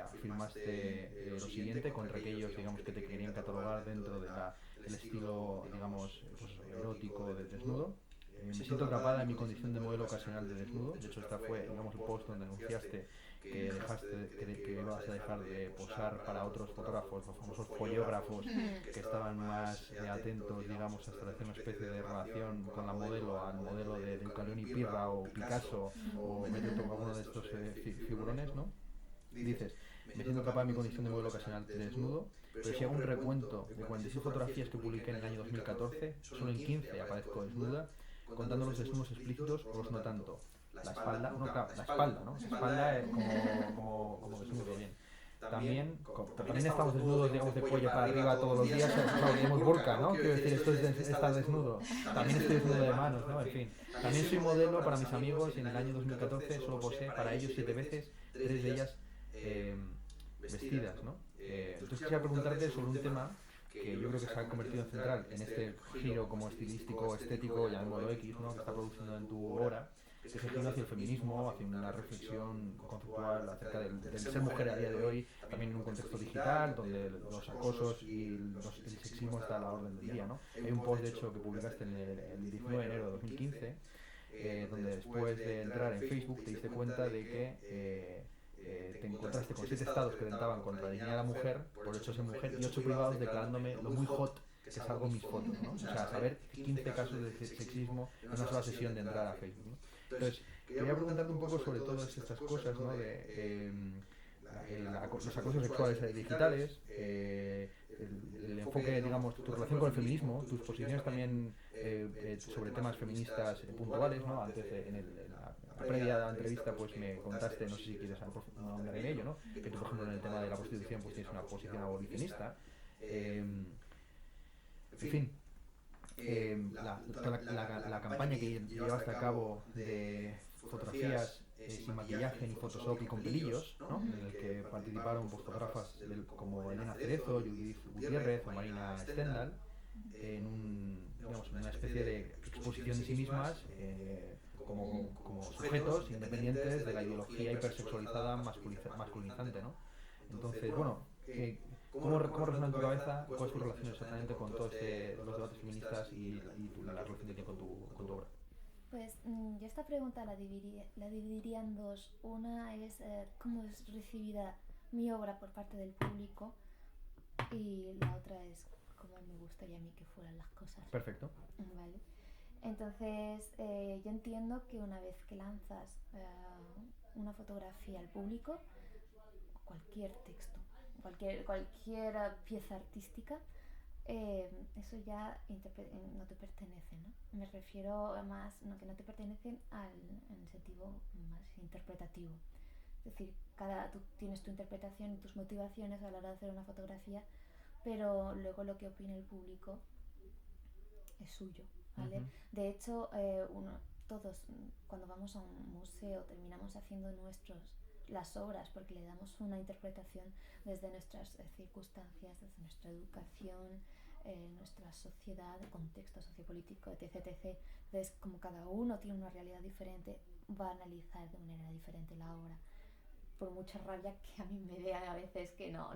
afirmaste lo siguiente contra aquellos, digamos, que te querían catalogar dentro del estilo, digamos, pues, erótico del desnudo. Me siento atrapada en mi condición de modelo ocasional de desnudo. De hecho, esta fue, digamos, el post donde anunciaste que ibas a dejar de posar para otros fotógrafos, los famosos follógrafos, que estaban más atentos, digamos, a establecer una especie de relación con la modelo, al modelo de Deucalión y Pirra o Picasso o alguno de estos figurones, ¿no? Dices, me siento atrapada en mi condición de modelo ocasional de desnudo, pero si hago un recuento de 46 fotografías que publiqué en el año 2014, solo en 15 aparezco desnuda, contando los desnudos explícitos o los no tanto. La espalda, ¿no? La espalda, ¿no? La espalda como desnudo, bien. También estamos desnudos, digamos, de cuello para arriba todos los días, digamos burka, ¿no? Quiero decir, esto es estar desnudo. También estoy desnudo de manos, ¿no? En fin. También soy modelo para mis amigos y en el año 2014 solo posé para ellos 7 veces, 3 de ellas vestidas, ¿no? Entonces quisiera preguntarte sobre un tema que yo creo que se ha convertido en central en este giro como estilístico, estético, llamémoslo X, ¿no? Que está produciendo en tu obra, ese giro hacia el feminismo, hacia una reflexión conceptual acerca del ser mujer a día de hoy, también en un contexto digital, donde los acosos y el sexismo está a la orden del día, ¿no? Hay un post, de hecho, que publicaste el 19 de enero de 2015, donde después de entrar en Facebook te diste cuenta de que te encontraste con 7 estados que atentaban contra la dignidad de la mujer por el hecho de ser mujer y 8 privados declarándome lo muy hot que salgo en mis fotos, ¿no? O sea, saber 15 casos de sexismo en una sola sesión de entrar a Facebook, ¿no? Entonces, quería preguntarte un poco sobre todas estas cosas, ¿no? Los acosos sexuales digitales, el enfoque, digamos, tu relación con el feminismo, tus posiciones también sobre temas feministas puntuales, ¿no? Antes, en la previa de la entrevista, pues me contaste, no sé si quieres ahondar en ello, ¿no? Que tú, por ejemplo, en el tema de la prostitución, pues tienes una posición abolicionista. En fin, la campaña que llevaste a cabo de fotografías sin maquillaje ni Photoshop y con pelillos, ¿no? En el que participaron pues, fotógrafas como Elena Cerezo, Judith Gutiérrez o Marina Stendhal, digamos, en una especie de exposición de sí mismas como sujetos independientes de la ideología hipersexualizada masculinizante, ¿no? Entonces, bueno, ¿cómo resuena en tu cabeza? ¿Cuál es tu relación exactamente con todos los debates feministas y la relación que tiene con tu obra? Pues yo esta pregunta la dividiría en dos. Una es cómo es recibida mi obra por parte del público y la otra es cómo me gustaría a mí que fueran las cosas. Perfecto. Vale. Entonces, yo entiendo que una vez que lanzas una fotografía al público, cualquier texto, cualquier pieza artística, eso ya no te pertenece, ¿no? Me refiero más, que no te pertenecen en el sentido más interpretativo. Es decir, tú tienes tu interpretación y tus motivaciones a la hora de hacer una fotografía, pero luego lo que opine el público es suyo, ¿vale? Uh-huh. De hecho, todos cuando vamos a un museo terminamos haciendo las obras porque le damos una interpretación desde nuestras circunstancias, desde nuestra educación, nuestra sociedad, contexto sociopolítico, etc, etc. Entonces, como cada uno tiene una realidad diferente, va a analizar de manera diferente la obra. Por mucha rabia que a mí me vea a veces que no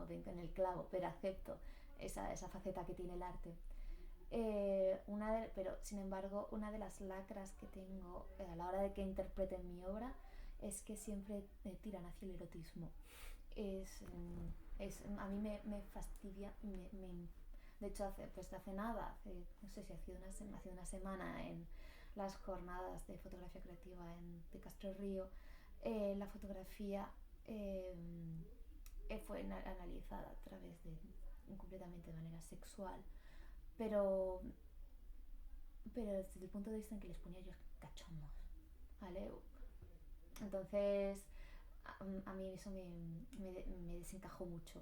den en el clavo, pero acepto esa faceta que tiene el arte. Pero sin embargo, una de las lacras que tengo a la hora de que interpreten mi obra es que siempre tiran hacia el erotismo. A mí me fastidia, de hecho hace nada, no sé si ha sido una semana en las jornadas de fotografía creativa de Castro Río, la fotografía fue analizada a través completamente de manera sexual, pero desde el punto de vista en que les ponía yo cachondos, ¿vale? Entonces a mí eso me desencajó mucho.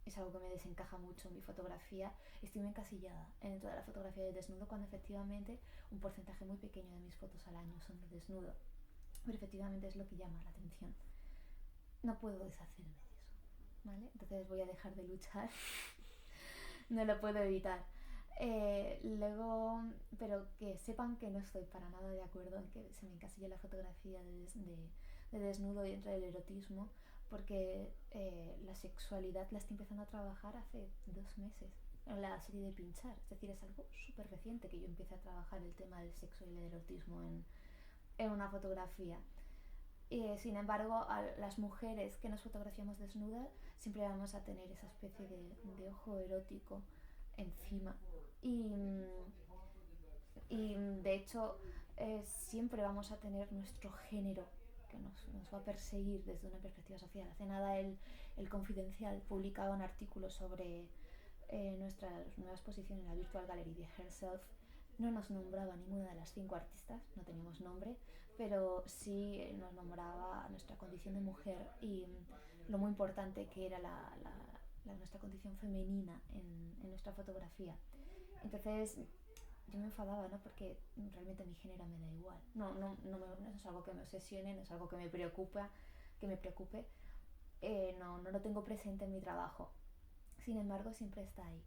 Es algo que me desencaja mucho en mi fotografía. Estoy encasillada dentro de la fotografía de desnudo cuando efectivamente un porcentaje muy pequeño de mis fotos al año son de desnudo, pero efectivamente es lo que llama la atención. No puedo deshacerme de eso, ¿vale? Entonces voy a dejar de luchar. No lo puedo evitar. Luego, pero que sepan que no estoy para nada de acuerdo en que se me encasille la fotografía de desnudo dentro del erotismo, porque la sexualidad la estoy empezando a trabajar hace 2 meses en la serie de Pinchar. Es decir, es algo súper reciente que yo empiece a trabajar el tema del sexo y el erotismo en una fotografía. Sin embargo, a las mujeres que nos fotografiamos desnudas siempre vamos a tener esa especie de ojo erótico encima y de hecho siempre vamos a tener nuestro género que nos va a perseguir desde una perspectiva social. Hace nada el Confidencial publicaba un artículo sobre nuestras nuevas posiciones en la Virtual Gallery de Herself. No nos nombraba ninguna de las 5 artistas, no teníamos nombre, pero sí nos nombraba nuestra condición de mujer y lo muy importante que era nuestra condición femenina en nuestra fotografía. Entonces yo me enfadaba, ¿no? Porque realmente mi género me da igual. No es algo que me obsesione, no es algo que me preocupe. No lo tengo presente en mi trabajo. Sin embargo, siempre está ahí.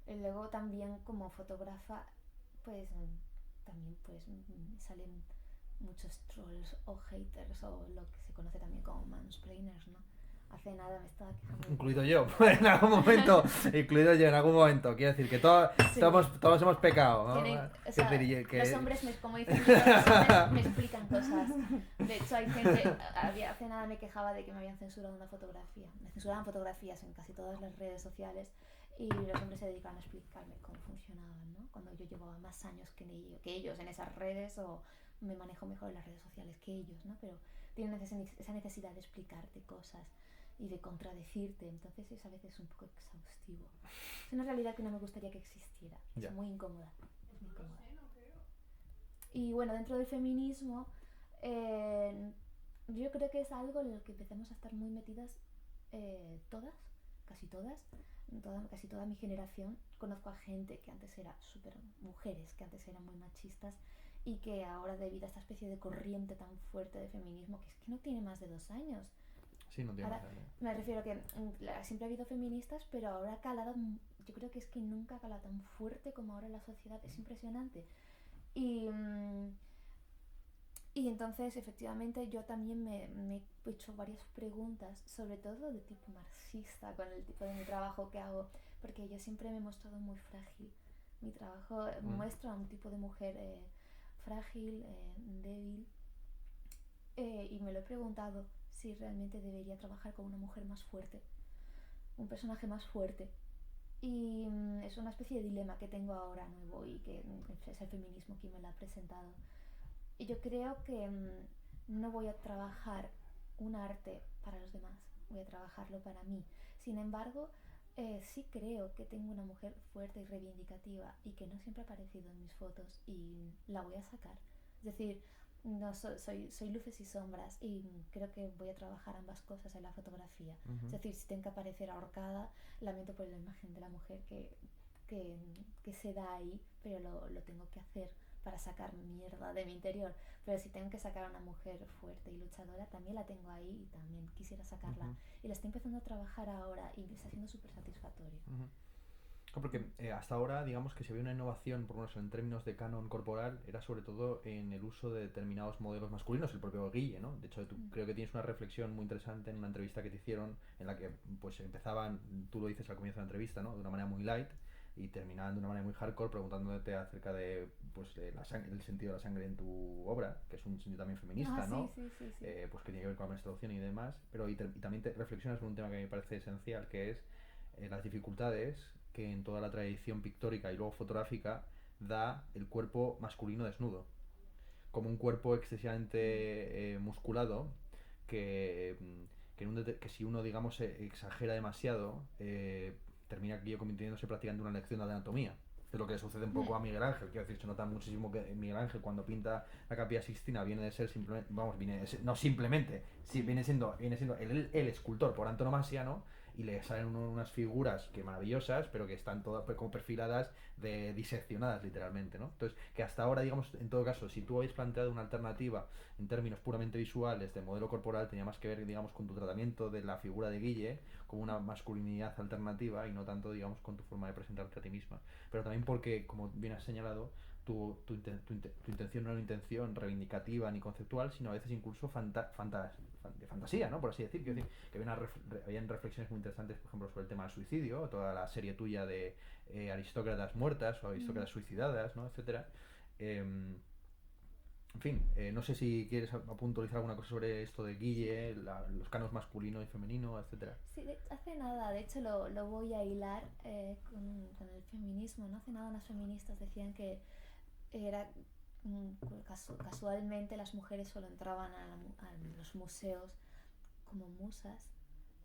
Luego también como fotógrafa, pues también pues salen muchos trolls o haters o lo que se conoce también como mansplainers, ¿no? Hace nada me estaba quejando. Incluido yo, en algún momento. Incluido yo en algún momento. Quiero decir que Sí. todos hemos pecado, ¿no? Tienen, o Es sea, decir, que... los hombres, como dicen, los hombres me explican cosas. De hecho, hay gente, hace nada me quejaba de que me habían censurado una fotografía. Me censuraban fotografías en casi todas las redes sociales y los hombres se dedican a explicarme cómo funcionaban, ¿no? Cuando yo llevaba más años que ellos en esas redes, o me manejo mejor en las redes sociales que ellos, ¿no? Pero tienen esa necesidad de explicarte cosas y de contradecirte, entonces es a veces un poco exhaustivo. Es una realidad que no me gustaría que existiera, es muy incómoda, es muy incómoda. Y bueno, dentro del feminismo, yo creo que es algo en lo que empezamos a estar muy metidas todas, casi toda mi generación. Conozco a gente que antes era mujeres que antes eran muy machistas y que ahora, debido a esta especie de corriente tan fuerte de feminismo, que es que no tiene más de 2 años. Sí, no tiene ahora, me refiero a que siempre ha habido feministas, pero ahora ha calado, yo creo que es que nunca ha calado tan fuerte como ahora en la sociedad, es impresionante. Y entonces, efectivamente, yo también me he hecho varias preguntas, sobre todo de tipo marxista, con el tipo de mi trabajo que hago, porque yo siempre me he mostrado muy frágil. Mi trabajo muestra un tipo de mujer frágil, débil, y me lo he preguntado si realmente debería trabajar con una mujer más fuerte, un personaje más fuerte. Y es una especie de dilema que tengo ahora nuevo y que es el feminismo quien me lo ha presentado. Y yo creo que no voy a trabajar un arte para los demás, voy a trabajarlo para mí. Sin embargo, sí creo que tengo una mujer fuerte y reivindicativa y que no siempre ha aparecido en mis fotos y la voy a sacar. Es decir, no soy luces y sombras y creo que voy a trabajar ambas cosas en la fotografía. Es decir, si tengo que aparecer ahorcada, lamento por la imagen de la mujer que se da ahí, pero lo tengo que hacer para sacar mierda de mi interior. Pero si tengo que sacar a una mujer fuerte y luchadora, también la tengo ahí y también quisiera sacarla. Y la estoy empezando a trabajar ahora y está siendo súper satisfactorio. Porque hasta ahora, digamos que si había una innovación, por lo menos en términos de canon corporal, era sobre todo en el uso de determinados modelos masculinos, el propio Guille, ¿no? De hecho, tú creo que tienes una reflexión muy interesante en una entrevista que te hicieron, en la que pues empezaban, tú lo dices al comienzo de la entrevista, ¿no? De una manera muy light y terminaban de una manera muy hardcore, preguntándote acerca de pues el sentido de la sangre en tu obra, que es un sentido también feminista, ¿no? Sí. Pues que tiene que ver con la menstruación y demás, pero y también te reflexionas sobre un tema que me parece esencial, que es las dificultades que en toda la tradición pictórica y luego fotográfica da el cuerpo masculino desnudo, como un cuerpo excesivamente musculado que si uno, digamos, exagera demasiado, termina aquello convirtiéndose prácticamente en una lección de anatomía. Es lo que le sucede un poco a Miguel Ángel. Quiero decir, se nota muchísimo que Miguel Ángel, cuando pinta la Capilla Sixtina, viene de ser simplemente, no simplemente, sí, viene siendo el escultor por antonomasia, ¿no? Y le salen unas figuras que maravillosas, pero que están todas como perfiladas, diseccionadas literalmente, ¿no? Entonces, que hasta ahora, digamos, en todo caso, si tú habéis planteado una alternativa en términos puramente visuales de modelo corporal, tenía más que ver, digamos, con tu tratamiento de la figura de Guille como una masculinidad alternativa y no tanto, digamos, con tu forma de presentarte a ti misma. Pero también porque, como bien has señalado, tu intención no era una intención reivindicativa ni conceptual, sino a veces incluso de fantasía, ¿no? Por así decir. Quiero decir que habían reflexiones muy interesantes, por ejemplo, sobre el tema del suicidio, toda la serie tuya de aristócratas muertas o aristócratas suicidadas, ¿no? Etcétera. En fin, no sé si quieres puntualizar alguna cosa sobre esto de Guille, los canos masculino y femenino, etcétera. Sí, hace nada, de hecho lo voy a hilar con el feminismo, ¿no? Hace nada unas feministas decían que era casualmente las mujeres solo entraban a los museos como musas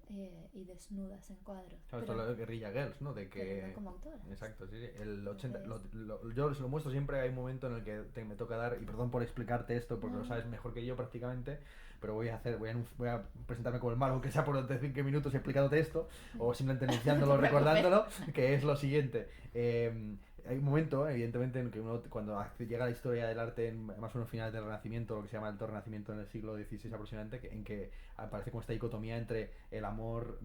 y desnudas en cuadros. Claro, esto es lo de Guerrilla Girls, ¿no? De que... Pero no como autoras. Exacto, sí. El 80, yo os lo muestro siempre, hay un momento en el que me toca dar, y perdón por explicarte esto, porque lo sabes mejor que yo prácticamente, pero voy a presentarme como el malo, aunque sea por 5 minutos explicándote esto, o simplemente enunciándolo, recordándolo, que es lo siguiente. hay un momento, evidentemente, en que uno, cuando llega la historia del arte, más o menos finales del Renacimiento, lo que se llama el Alto Renacimiento en el siglo XVI aproximadamente, en que aparece como esta dicotomía entre el amor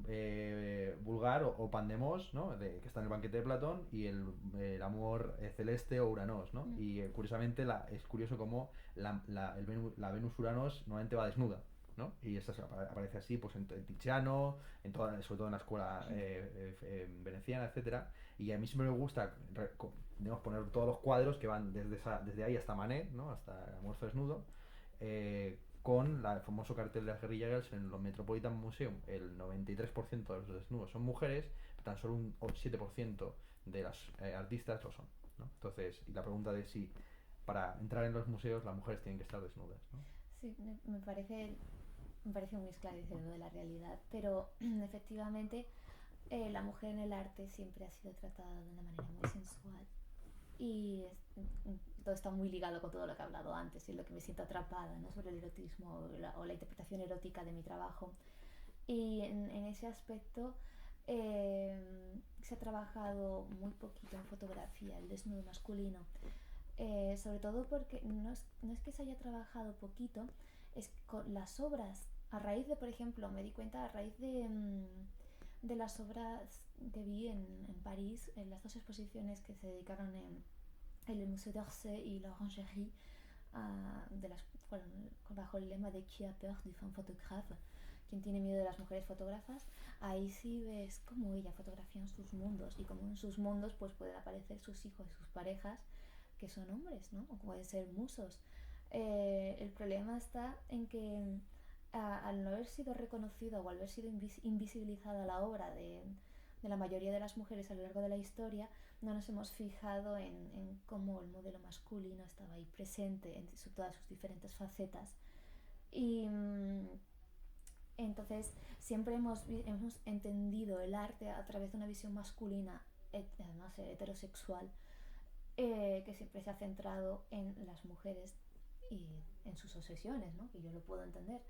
vulgar o pandemos, ¿no? Que está en el banquete de Platón, y el amor celeste o Uranos, ¿no? Y curiosamente es curioso cómo la Venus-Uranos normalmente va desnuda. ¿No? Y esta aparece así pues en Tiziano, sobre todo en la escuela veneciana, etcétera. Y a mí siempre me gusta digamos, poner todos los cuadros que van desde ahí hasta Manet, ¿no? Hasta el Almuerzo Desnudo, con el famoso cartel de las Guerrilla Girls en los Metropolitan Museum. El 93% de los desnudos son mujeres, pero tan solo un 7% de las artistas lo son, ¿no? Entonces, y la pregunta de si para entrar en los museos las mujeres tienen que estar desnudas, ¿no? Sí, me parece muy esclarecedor de la realidad, pero efectivamente la mujer en el arte siempre ha sido tratada de una manera muy sensual y todo está muy ligado con todo lo que he hablado antes y en lo que me siento atrapada, ¿no? Sobre el erotismo o la interpretación erótica de mi trabajo. Y en ese aspecto se ha trabajado muy poquito en fotografía, el desnudo masculino. Sobre todo porque no es que se haya trabajado poquito, es con las obras, a raíz de, por ejemplo, me di cuenta a raíz de las obras que vi en París, en las dos exposiciones que se dedicaron en el Musée d'Orsay y la Orangerie, bajo el lema de Qui a peur du femme photographe, quien tiene miedo de las mujeres fotógrafas. Ahí sí ves cómo ella fotografía en sus mundos y cómo en sus mundos pues pueden aparecer sus hijos y sus parejas que son hombres, ¿no? O pueden ser musos. El problema está en que al no haber sido reconocida o al haber sido invisibilizada la obra de la mayoría de las mujeres a lo largo de la historia, no nos hemos fijado en cómo el modelo masculino estaba ahí presente en todas sus diferentes facetas. Y entonces siempre hemos entendido el arte a través de una visión masculina, además heterosexual, que siempre se ha centrado en las mujeres y en sus obsesiones, ¿no? Que yo lo puedo entender.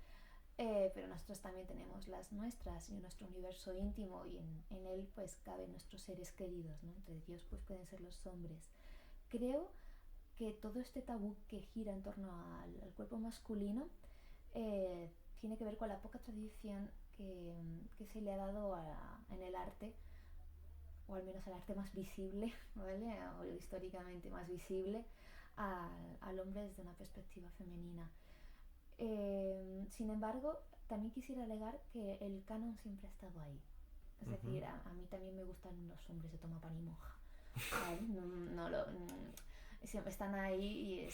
Pero nosotros también tenemos las nuestras y nuestro universo íntimo y en él pues caben nuestros seres queridos, ¿no? Entre ellos pues pueden ser los hombres. Creo que todo este tabú que gira en torno al cuerpo masculino tiene que ver con la poca tradición que se le ha dado en el arte, o al menos al arte más visible, ¿vale? O históricamente más visible, al hombre desde una perspectiva femenina. Sin embargo, también quisiera alegar que el canon siempre ha estado ahí. Es decir, a mí también me gustan los hombres de toma pan y moja. ¿Vale? Siempre están ahí y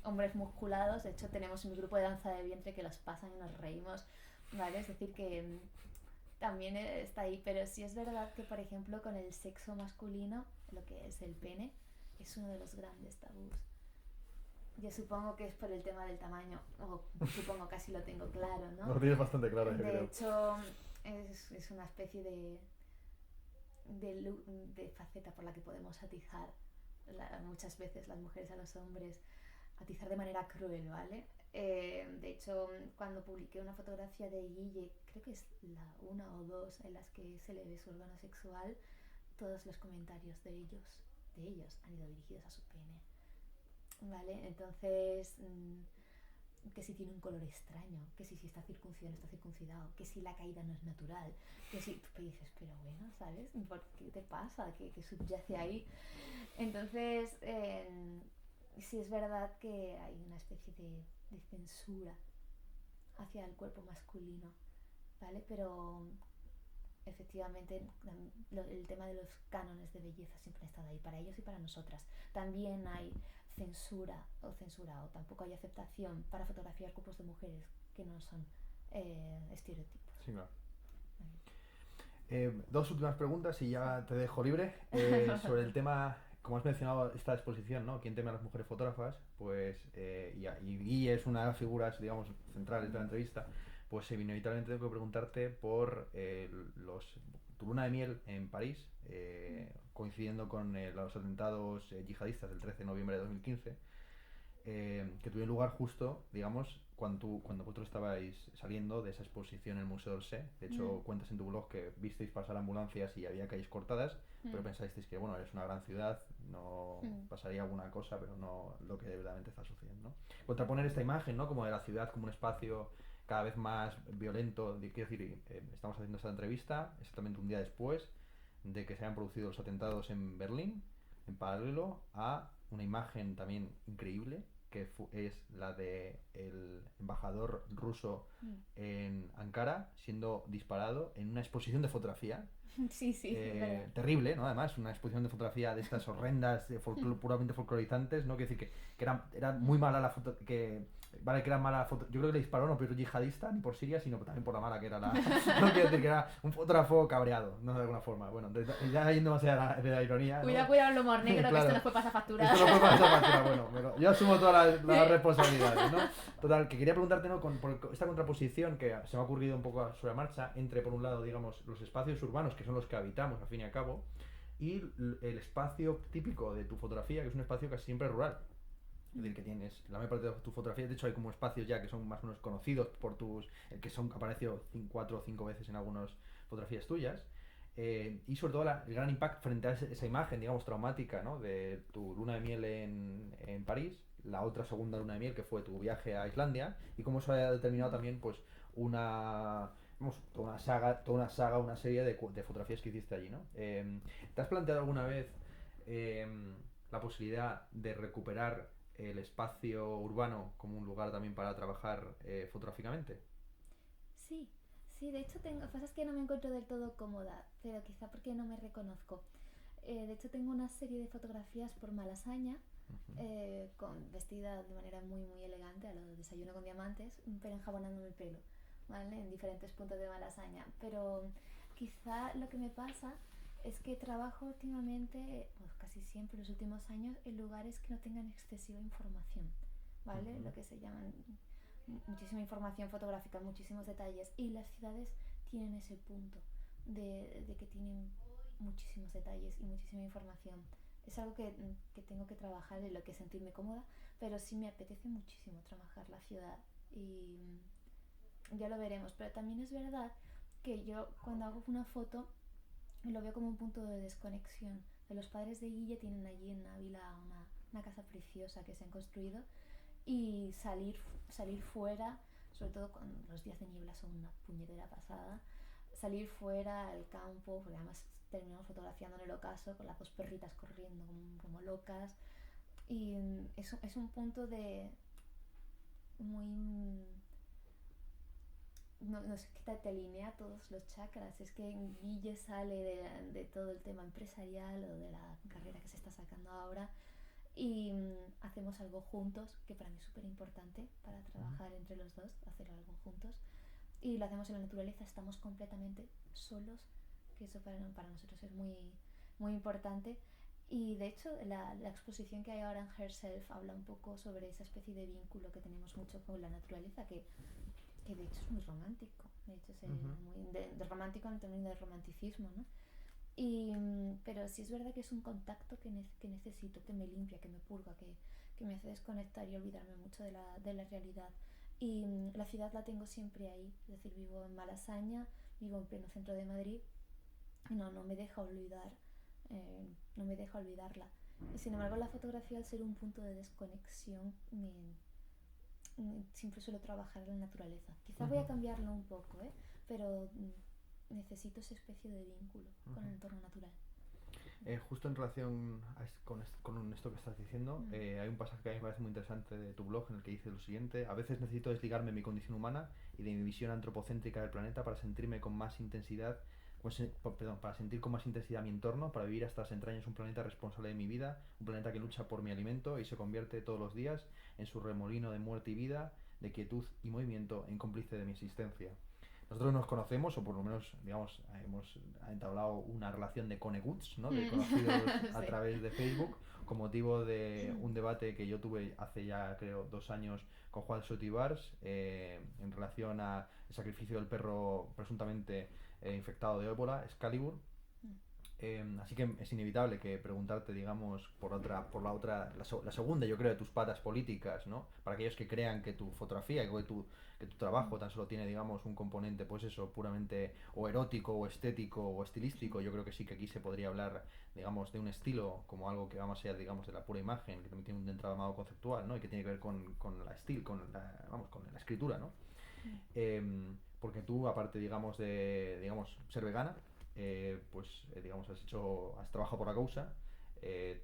hombres musculados. De hecho, tenemos un grupo de danza de vientre que los pasan y nos reímos. ¿Vale? Es decir, que también está ahí. Pero sí es verdad que, por ejemplo, con el sexo masculino, lo que es el pene, es uno de los grandes tabús. Yo supongo que es por el tema del tamaño, o supongo que así lo tengo claro, ¿no? Lo tienes bastante claro, yo creo. De hecho, es una especie de faceta por la que podemos atizar muchas veces las mujeres a los hombres, atizar de manera cruel, ¿vale? De hecho, cuando publiqué una fotografía de Guille, creo que es la 1 o 2 en las que se le ve su órgano sexual, todos los comentarios de ellos han ido dirigidos a su pene. ¿Vale? Entonces, que si tiene un color extraño, que si está circuncidado no está circuncidado, que si la caída no es natural, que si tú dices, pero bueno, ¿sabes? ¿Por qué te pasa? ¿Qué subyace ahí? Entonces, sí es verdad que hay una especie de censura hacia el cuerpo masculino, ¿vale? Pero efectivamente el tema de los cánones de belleza siempre ha estado ahí para ellos y para nosotras. También hay censura o tampoco hay aceptación para fotografiar cuerpos de mujeres que no son estereotipos. Sí, claro. Dos últimas preguntas y ya te dejo libre. Sobre el tema, como has mencionado, esta exposición, ¿no? ¿Quién teme a las mujeres fotógrafas? Pues, y es una de las figuras, digamos, centrales de la entrevista. Pues inevitablemente tengo que preguntarte por tu luna de miel en París, coincidiendo con los atentados yihadistas del 13 de noviembre de 2015, que tuvieron lugar justo, digamos, cuando vosotros estabais saliendo de esa exposición en el Museo d'Orsay. De hecho, cuentas en tu blog que visteis pasar ambulancias y había calles cortadas, pero pensasteis que, bueno, es una gran ciudad, no pasaría alguna cosa, pero no lo que verdaderamente está sucediendo, ¿no? Contraponer esta imagen, ¿no? Como de la ciudad como un espacio cada vez más violento, quiero decir, estamos haciendo esta entrevista exactamente un día después de que se hayan producido los atentados en Berlín, en paralelo a una imagen también increíble que es la de el embajador ruso en Ankara siendo disparado en una exposición de fotografía. Sí, Terrible, ¿no? Además, una exposición de fotografía de estas horrendas, puramente folclorizantes, ¿no? Quiero decir que era muy mala la foto, vale, que era mala la foto. Yo creo que le disparó no por yihadista ni por Siria, sino también por la mala que era la. No quiero decir que era un fotógrafo cabreado, no de alguna forma. Bueno, ya yendo más allá de la ironía. Cuidado el humor negro, claro, que esto nos puede pasar factura. Esto no puede pasar factura, bueno, pero yo asumo todas las responsabilidades, ¿no? Total, que quería preguntarte, ¿no? Por esta contraposición que se me ha ocurrido un poco sobre la marcha entre, por un lado, digamos, los espacios urbanos, que son los que habitamos, al fin y al cabo, y el espacio típico de tu fotografía, que es un espacio casi siempre rural. Es decir, que tienes la mayor parte de tus fotografías, de hecho hay como espacios ya que son más o menos conocidos por tus, que son aparecido 4 o 5 veces en algunas fotografías tuyas, y sobre todo el gran impacto frente a esa imagen, digamos, traumática, ¿no? De tu luna de miel en París, la otra segunda luna de miel que fue tu viaje a Islandia, y cómo eso ha determinado también pues toda una saga, una serie de fotografías que hiciste allí, ¿no? ¿Te has planteado alguna vez la posibilidad de recuperar el espacio urbano como un lugar también para trabajar fotográficamente? Sí, de hecho pasa es que no me encuentro del todo cómoda, pero quizá porque no me reconozco. De hecho tengo una serie de fotografías por Malasaña, vestida de manera muy muy elegante, a lo de desayuno con diamantes, pero enjabonándome el pelo, ¿vale? En diferentes puntos de Malasaña. Pero quizá lo que me pasa es que trabajo últimamente, pues casi siempre en los últimos años, en lugares que no tengan excesiva información, ¿vale? Lo que se llaman muchísima información fotográfica, muchísimos detalles, y las ciudades tienen ese punto de que tienen muchísimos detalles y muchísima información. Es algo que tengo que trabajar, en lo que sentirme cómoda, pero sí me apetece muchísimo trabajar la ciudad y ya lo veremos. Pero también es verdad que yo cuando hago una foto lo veo como un punto de desconexión. Los padres de Guille tienen allí en Ávila una casa preciosa que se han construido, y salir fuera, sobre todo cuando los días de niebla son una puñetera pasada, salir fuera al campo, porque además terminamos fotografiando en el ocaso con las dos perritas corriendo como locas, y es un punto de muy... No sé, que te alinea todos los chakras. Es que Guille sale de todo el tema empresarial o de la carrera que se está sacando ahora, y hacemos algo juntos, que para mí es súper importante para trabajar entre los dos, hacer algo juntos, y lo hacemos en la naturaleza, estamos completamente solos, que eso para nosotros es muy, muy importante. Y de hecho la exposición que hay ahora en Herself habla un poco sobre esa especie de vínculo que tenemos mucho con la naturaleza, que de hecho es muy romántico, de hecho es muy de romántico en términos de romanticismo, ¿no? Pero sí es verdad que es un contacto que necesito, que me limpia, que me purga, que me hace desconectar y olvidarme mucho de la realidad. Y la ciudad la tengo siempre ahí, es decir, vivo en Malasaña, vivo en pleno centro de Madrid, y no me deja olvidar, no me deja olvidarla. Y sin embargo la fotografía, al ser un punto de desconexión, siempre suelo trabajar en la naturaleza. Quizás voy a cambiarlo un poco, pero necesito esa especie de vínculo con el entorno natural. Justo en relación con esto que estás diciendo, hay un pasaje que a mí me parece muy interesante de tu blog en el que dice lo siguiente: a veces necesito desligarme de mi condición humana y de mi visión antropocéntrica del planeta para sentirme con más intensidad, para sentir con más intensidad mi entorno, para vivir hasta las entrañas un planeta responsable de mi vida, un planeta que lucha por mi alimento y se convierte todos los días en su remolino de muerte y vida, de quietud y movimiento, en cómplice de mi existencia. Nosotros nos conocemos, o por lo menos, digamos, hemos entablado una relación de coneguts, ¿no? De conocidos a través de Facebook, con motivo de un debate que yo tuve hace ya, creo, 2 años con Juan Sotibars, en relación al sacrificio del perro presuntamente infectado de ébola, Excalibur. Así que es inevitable que preguntarte, digamos, la segunda, yo creo, de tus patas políticas, ¿no? Para aquellos que crean que tu fotografía, que tu trabajo tan solo tiene, digamos, un componente, pues eso, puramente o erótico, o estético, o estilístico. Yo creo que sí que aquí se podría hablar, digamos, de un estilo como algo que va más allá, digamos, de la pura imagen, que también tiene un entramado conceptual, ¿no? Y que tiene que ver con la vamos, con la escritura, ¿no? Porque tú, aparte, digamos, ser vegana, digamos, has trabajado por la causa, eh,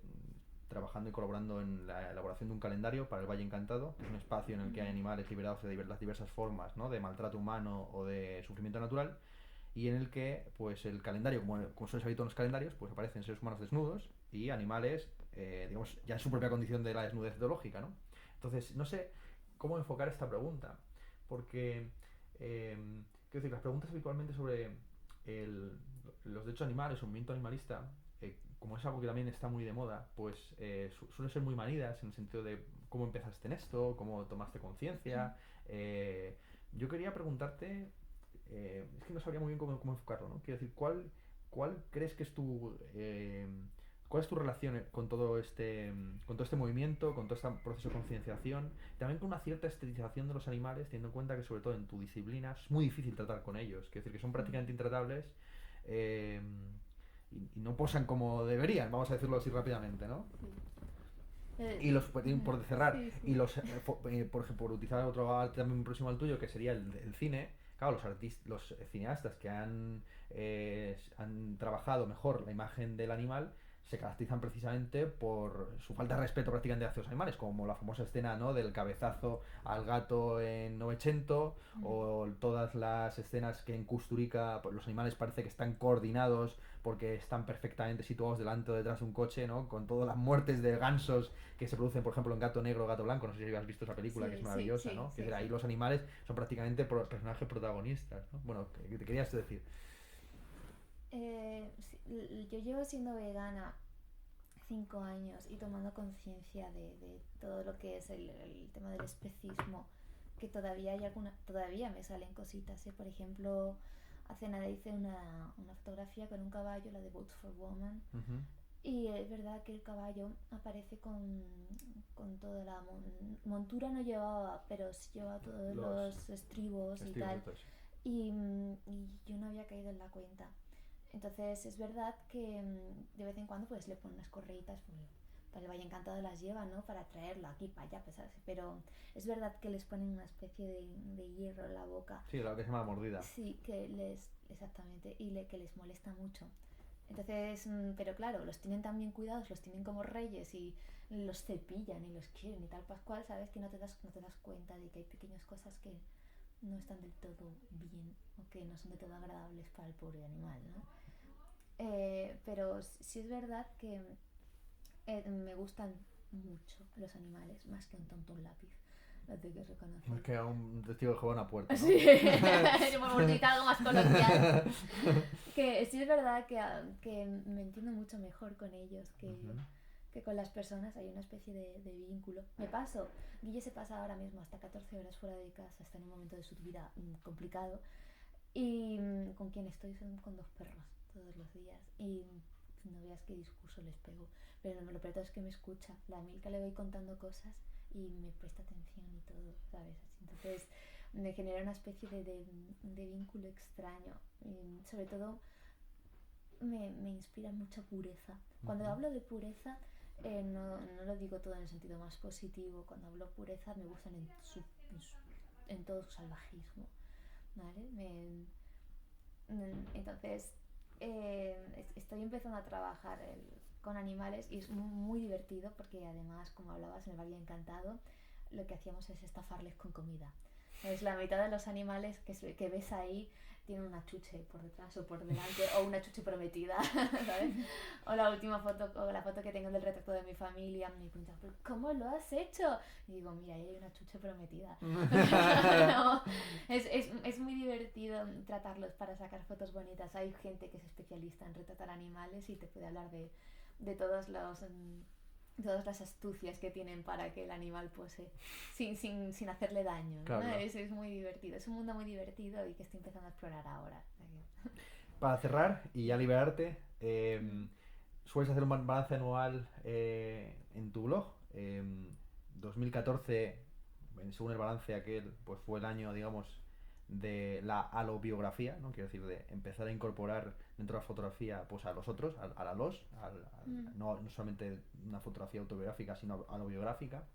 trabajando y colaborando en la elaboración de un calendario para el Valle Encantado, que es un espacio en el que hay animales liberados de las diversas formas, ¿no? De maltrato humano o de sufrimiento natural, y en el que, pues, el calendario, como suele ser habitual en los calendarios, pues aparecen seres humanos desnudos y animales, digamos, ya en su propia condición de la desnudez ideológica, ¿no? Entonces, no sé cómo enfocar esta pregunta, porque, quiero decir, las preguntas habitualmente sobre el, los derechos animales o el movimiento animalista, como es algo que también está muy de moda, pues suelen ser muy manidas en el sentido de cómo empezaste en esto, cómo tomaste conciencia. Yo quería preguntarte, es que no sabría muy bien cómo enfocarlo, ¿no? Quiero decir, ¿cuál crees que es cuál es tu relación con todo este movimiento, con todo este proceso de concienciación, también con una cierta estetización de los animales, teniendo en cuenta que sobre todo en tu disciplina es muy difícil tratar con ellos, quiero decir que son prácticamente intratables, eh, y no posan como deberían, vamos a decirlo así rápidamente, ¿no? Y por cerrar, Sí, y sí. por ejemplo, por utilizar otro arte también muy próximo al tuyo, que sería el cine, claro, los cineastas que han trabajado mejor la imagen del animal se caracterizan precisamente por su falta de respeto prácticamente hacia los animales, como la famosa escena, ¿no? Del cabezazo al gato en Novecento, o todas las escenas que en Kusturica pues, los animales parece que están coordinados porque están perfectamente situados delante o detrás de un coche, ¿no? Con todas las muertes de gansos que se producen, por ejemplo, en Gato Negro o Gato Blanco. No sé si has visto esa película, que es Sí, sí, maravillosa, sí, ¿no? Que sí, ahí sí. los animales son prácticamente personajes protagonistas, ¿no? Bueno, ¿qué te querías decir? Sí, yo llevo siendo vegana 5 años y tomando conciencia de todo lo que es el tema del especismo, que todavía me salen cositas, ¿eh? Por ejemplo, hace nada hice una fotografía con un caballo, la de Vote for Woman, Ujú. y es verdad que el caballo aparece con toda la montura, no llevaba, pero sí llevaba todos Los los estribos y estilos tal, estos. y yo no había caído en la cuenta. Entonces es verdad que de vez en cuando pues le ponen unas correitas, pues, para el Valle Encantado las llevan, ¿no? Para traerlo aquí, para allá, pues, ¿sabes? Pero es verdad que les ponen una especie de hierro en la boca. Sí, lo que se llama mordida. Sí, exactamente, que les molesta mucho. Entonces, pero claro, los tienen tan bien cuidados, los tienen como reyes y los cepillan y los quieren y tal pascual, ¿sabes? Que no te das cuenta de que hay pequeñas cosas que no están del todo bien o que no son del todo agradables para el pobre animal, ¿no? Pero sí es verdad que me gustan mucho los animales, más que un tonto un lápiz, lo tengo que Es reconocer. que a un testigo de Jehová una puerta, ¿no? Sí, por utilizar algo más coloquial. Que sí es verdad que me entiendo mucho mejor con ellos Ujú. que con las personas. Hay una especie de vínculo. Guille se pasa ahora mismo hasta 14 horas fuera de casa, está en un momento de su vida complicado. Y con quien estoy son con 2 perros todos los días. Y no veas qué discurso les pego. Pero no, lo peor es que me escucha. La Milka le voy contando cosas y me presta atención y todo, ¿sabes? Entonces me genera una especie de vínculo extraño. Y sobre todo me inspira mucha pureza. Cuando Ujú. hablo de pureza, no lo digo todo en el sentido más positivo. Cuando hablo pureza me gustan en todo su salvajismo. ¿Vale? Entonces, estoy empezando a trabajar con animales y es muy divertido porque además, como hablabas en el Valle Encantado, lo que hacíamos es estafarles con comida. Es la mitad de los animales que ves ahí tienen una chuche por detrás o por delante o una chuche prometida, ¿sabes? O la última foto, o la foto que tengo del retrato de mi familia, me preguntan, ¿cómo lo has hecho? Y digo, mira, ahí hay una chuche prometida. No, es muy divertido tratarlos para sacar fotos bonitas. Hay gente que es especialista en retratar animales y te puede hablar de todas las astucias que tienen para que el animal pose sin hacerle daño, ¿no? Claro, claro. Es muy divertido, es un mundo muy divertido y que estoy empezando a explorar ahora. Para cerrar y ya liberarte, sueles hacer un balance anual en tu blog. 2014, según el balance aquel, pues fue el año, digamos, de la alobiografía, ¿no? Quiero decir, de empezar a incorporar dentro de la fotografía pues a los otros, a la los, no solamente una fotografía autobiográfica, sino alobiográfica.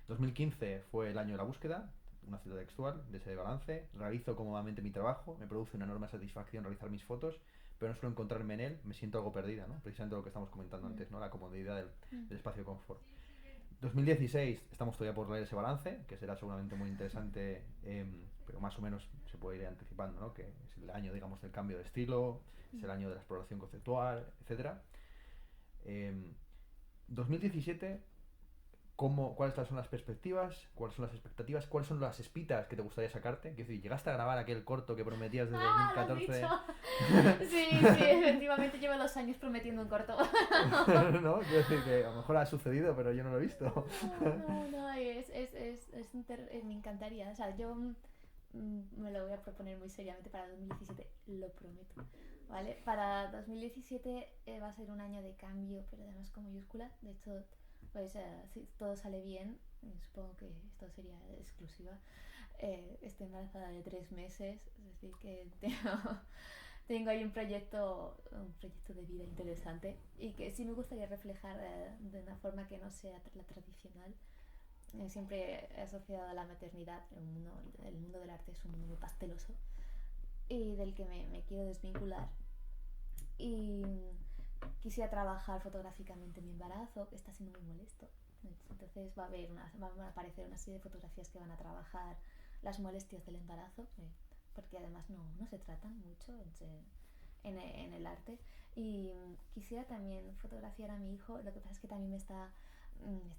2015 fue el año de la búsqueda, una cita textual de ese balance. Realizo cómodamente mi trabajo, me produce una enorme satisfacción realizar mis fotos, pero no suelo encontrarme en él, me siento algo perdida, ¿no? Precisamente lo que estamos comentando antes, ¿no? La comodidad del espacio de confort. 2016, estamos todavía por leer ese balance, que será seguramente muy interesante, pero más o menos se puede ir anticipando, ¿no? Que es el año, digamos, del cambio de estilo, es el año de la exploración conceptual, etcétera. 2017, ¿cuáles son las perspectivas? ¿Cuáles son las expectativas? ¿Cuáles son las espitas que te gustaría sacarte? Quiero decir, ¿llegaste a grabar aquel corto que prometías desde 2014? Sí, efectivamente llevo 2 años prometiendo un corto. ¿No? Quiero decir que a lo mejor ha sucedido, pero yo no lo he visto. No, me encantaría. O sea, yo me lo voy a proponer muy seriamente para 2017, lo prometo. ¿Vale? Para 2017 va a ser un año de cambio, pero además con mayúscula. De hecho, pues si todo sale bien, supongo que esto sería exclusiva, estoy embarazada de 3 meses, es decir que tengo ahí un proyecto de vida interesante y que sí me gustaría reflejar de una forma que no sea la tradicional. Siempre he asociado a la maternidad, el mundo del arte es un mundo muy pasteloso y del que me quiero desvincular, y quisiera trabajar fotográficamente mi embarazo, que está siendo muy molesto. Entonces van a aparecer una serie de fotografías que van a trabajar las molestias del embarazo, porque además no se tratan mucho en el arte. Y quisiera también fotografiar a mi hijo. Lo que pasa es que también me está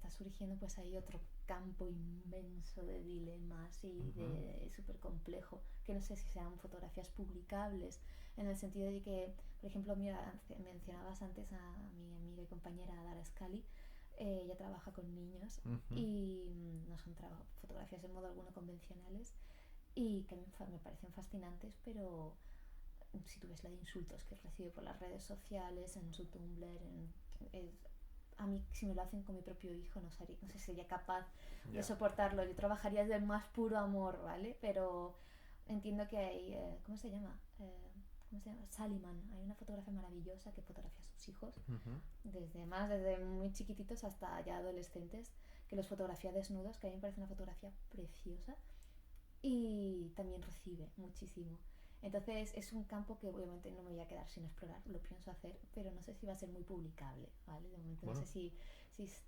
surgiendo pues ahí otro campo inmenso de dilemas y de súper complejo, que no sé si sean fotografías publicables, en el sentido de que, por ejemplo, mencionabas antes a mi amiga y compañera Dara Scali. Ella trabaja con niños y no son fotografías en modo alguno convencionales y que me parecen fascinantes, pero si tú ves la de insultos que recibe por las redes sociales, en su Tumblr, a mí si me lo hacen con mi propio hijo no sé si sería capaz de soportarlo. Yo trabajaría desde el más puro amor, ¿vale? Pero entiendo que hay, ¿cómo se llama? Saliman. Hay una fotografía maravillosa que fotografía a sus hijos, desde muy chiquititos hasta ya adolescentes, que los fotografía desnudos, que a mí me parece una fotografía preciosa y también recibe muchísimo. Entonces es un campo que obviamente no me voy a quedar sin explorar, lo pienso hacer, pero no sé si va a ser muy publicable, ¿vale? De momento no sé si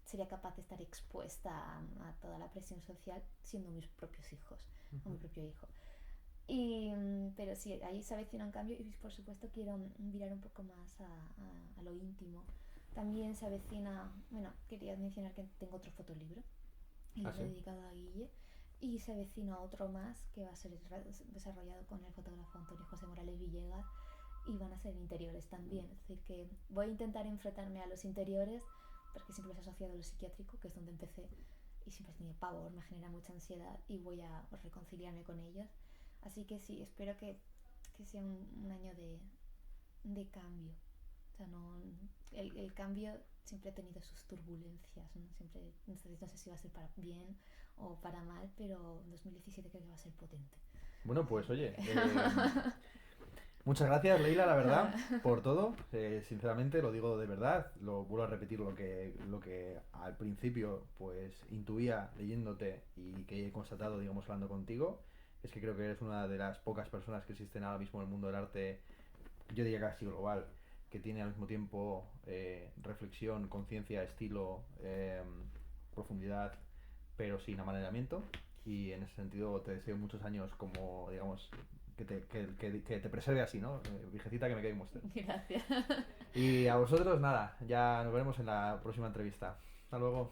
sería capaz de estar expuesta a toda la presión social siendo mis propios hijos, o mi propio hijo. Pero sí, ahí se avecina un cambio y por supuesto quiero virar un poco más a lo íntimo. También se avecina, quería mencionar que tengo otro fotolibro y es dedicado a Guille, y se avecina otro más que va a ser desarrollado con el fotógrafo Antonio José Morales Villegas y van a ser interiores también. Es decir, que voy a intentar enfrentarme a los interiores porque siempre los he asociado a lo psiquiátrico, que es donde empecé, y siempre he tenido pavor, me genera mucha ansiedad y voy a reconciliarme con ellos. Así que sí, espero que sea un año de cambio. O sea, el cambio siempre ha tenido sus turbulencias, ¿no? Siempre, no sé si va a ser para bien o para mal, pero 2017 creo que va a ser potente. Bueno, pues oye, muchas gracias, Leila, la verdad, por todo. Sinceramente, lo digo de verdad, lo vuelvo a repetir lo que al principio pues intuía leyéndote y que he constatado, digamos, hablando contigo. Es que creo que eres una de las pocas personas que existen ahora mismo en el mundo del arte, yo diría casi global, que tiene al mismo tiempo reflexión, conciencia, estilo, profundidad, pero sin amaneramiento. Y en ese sentido te deseo muchos años como, digamos, que te preserve así, ¿no? Virgencita, que me quede muestra. Gracias. Y a vosotros, nada, ya nos veremos en la próxima entrevista. Hasta luego.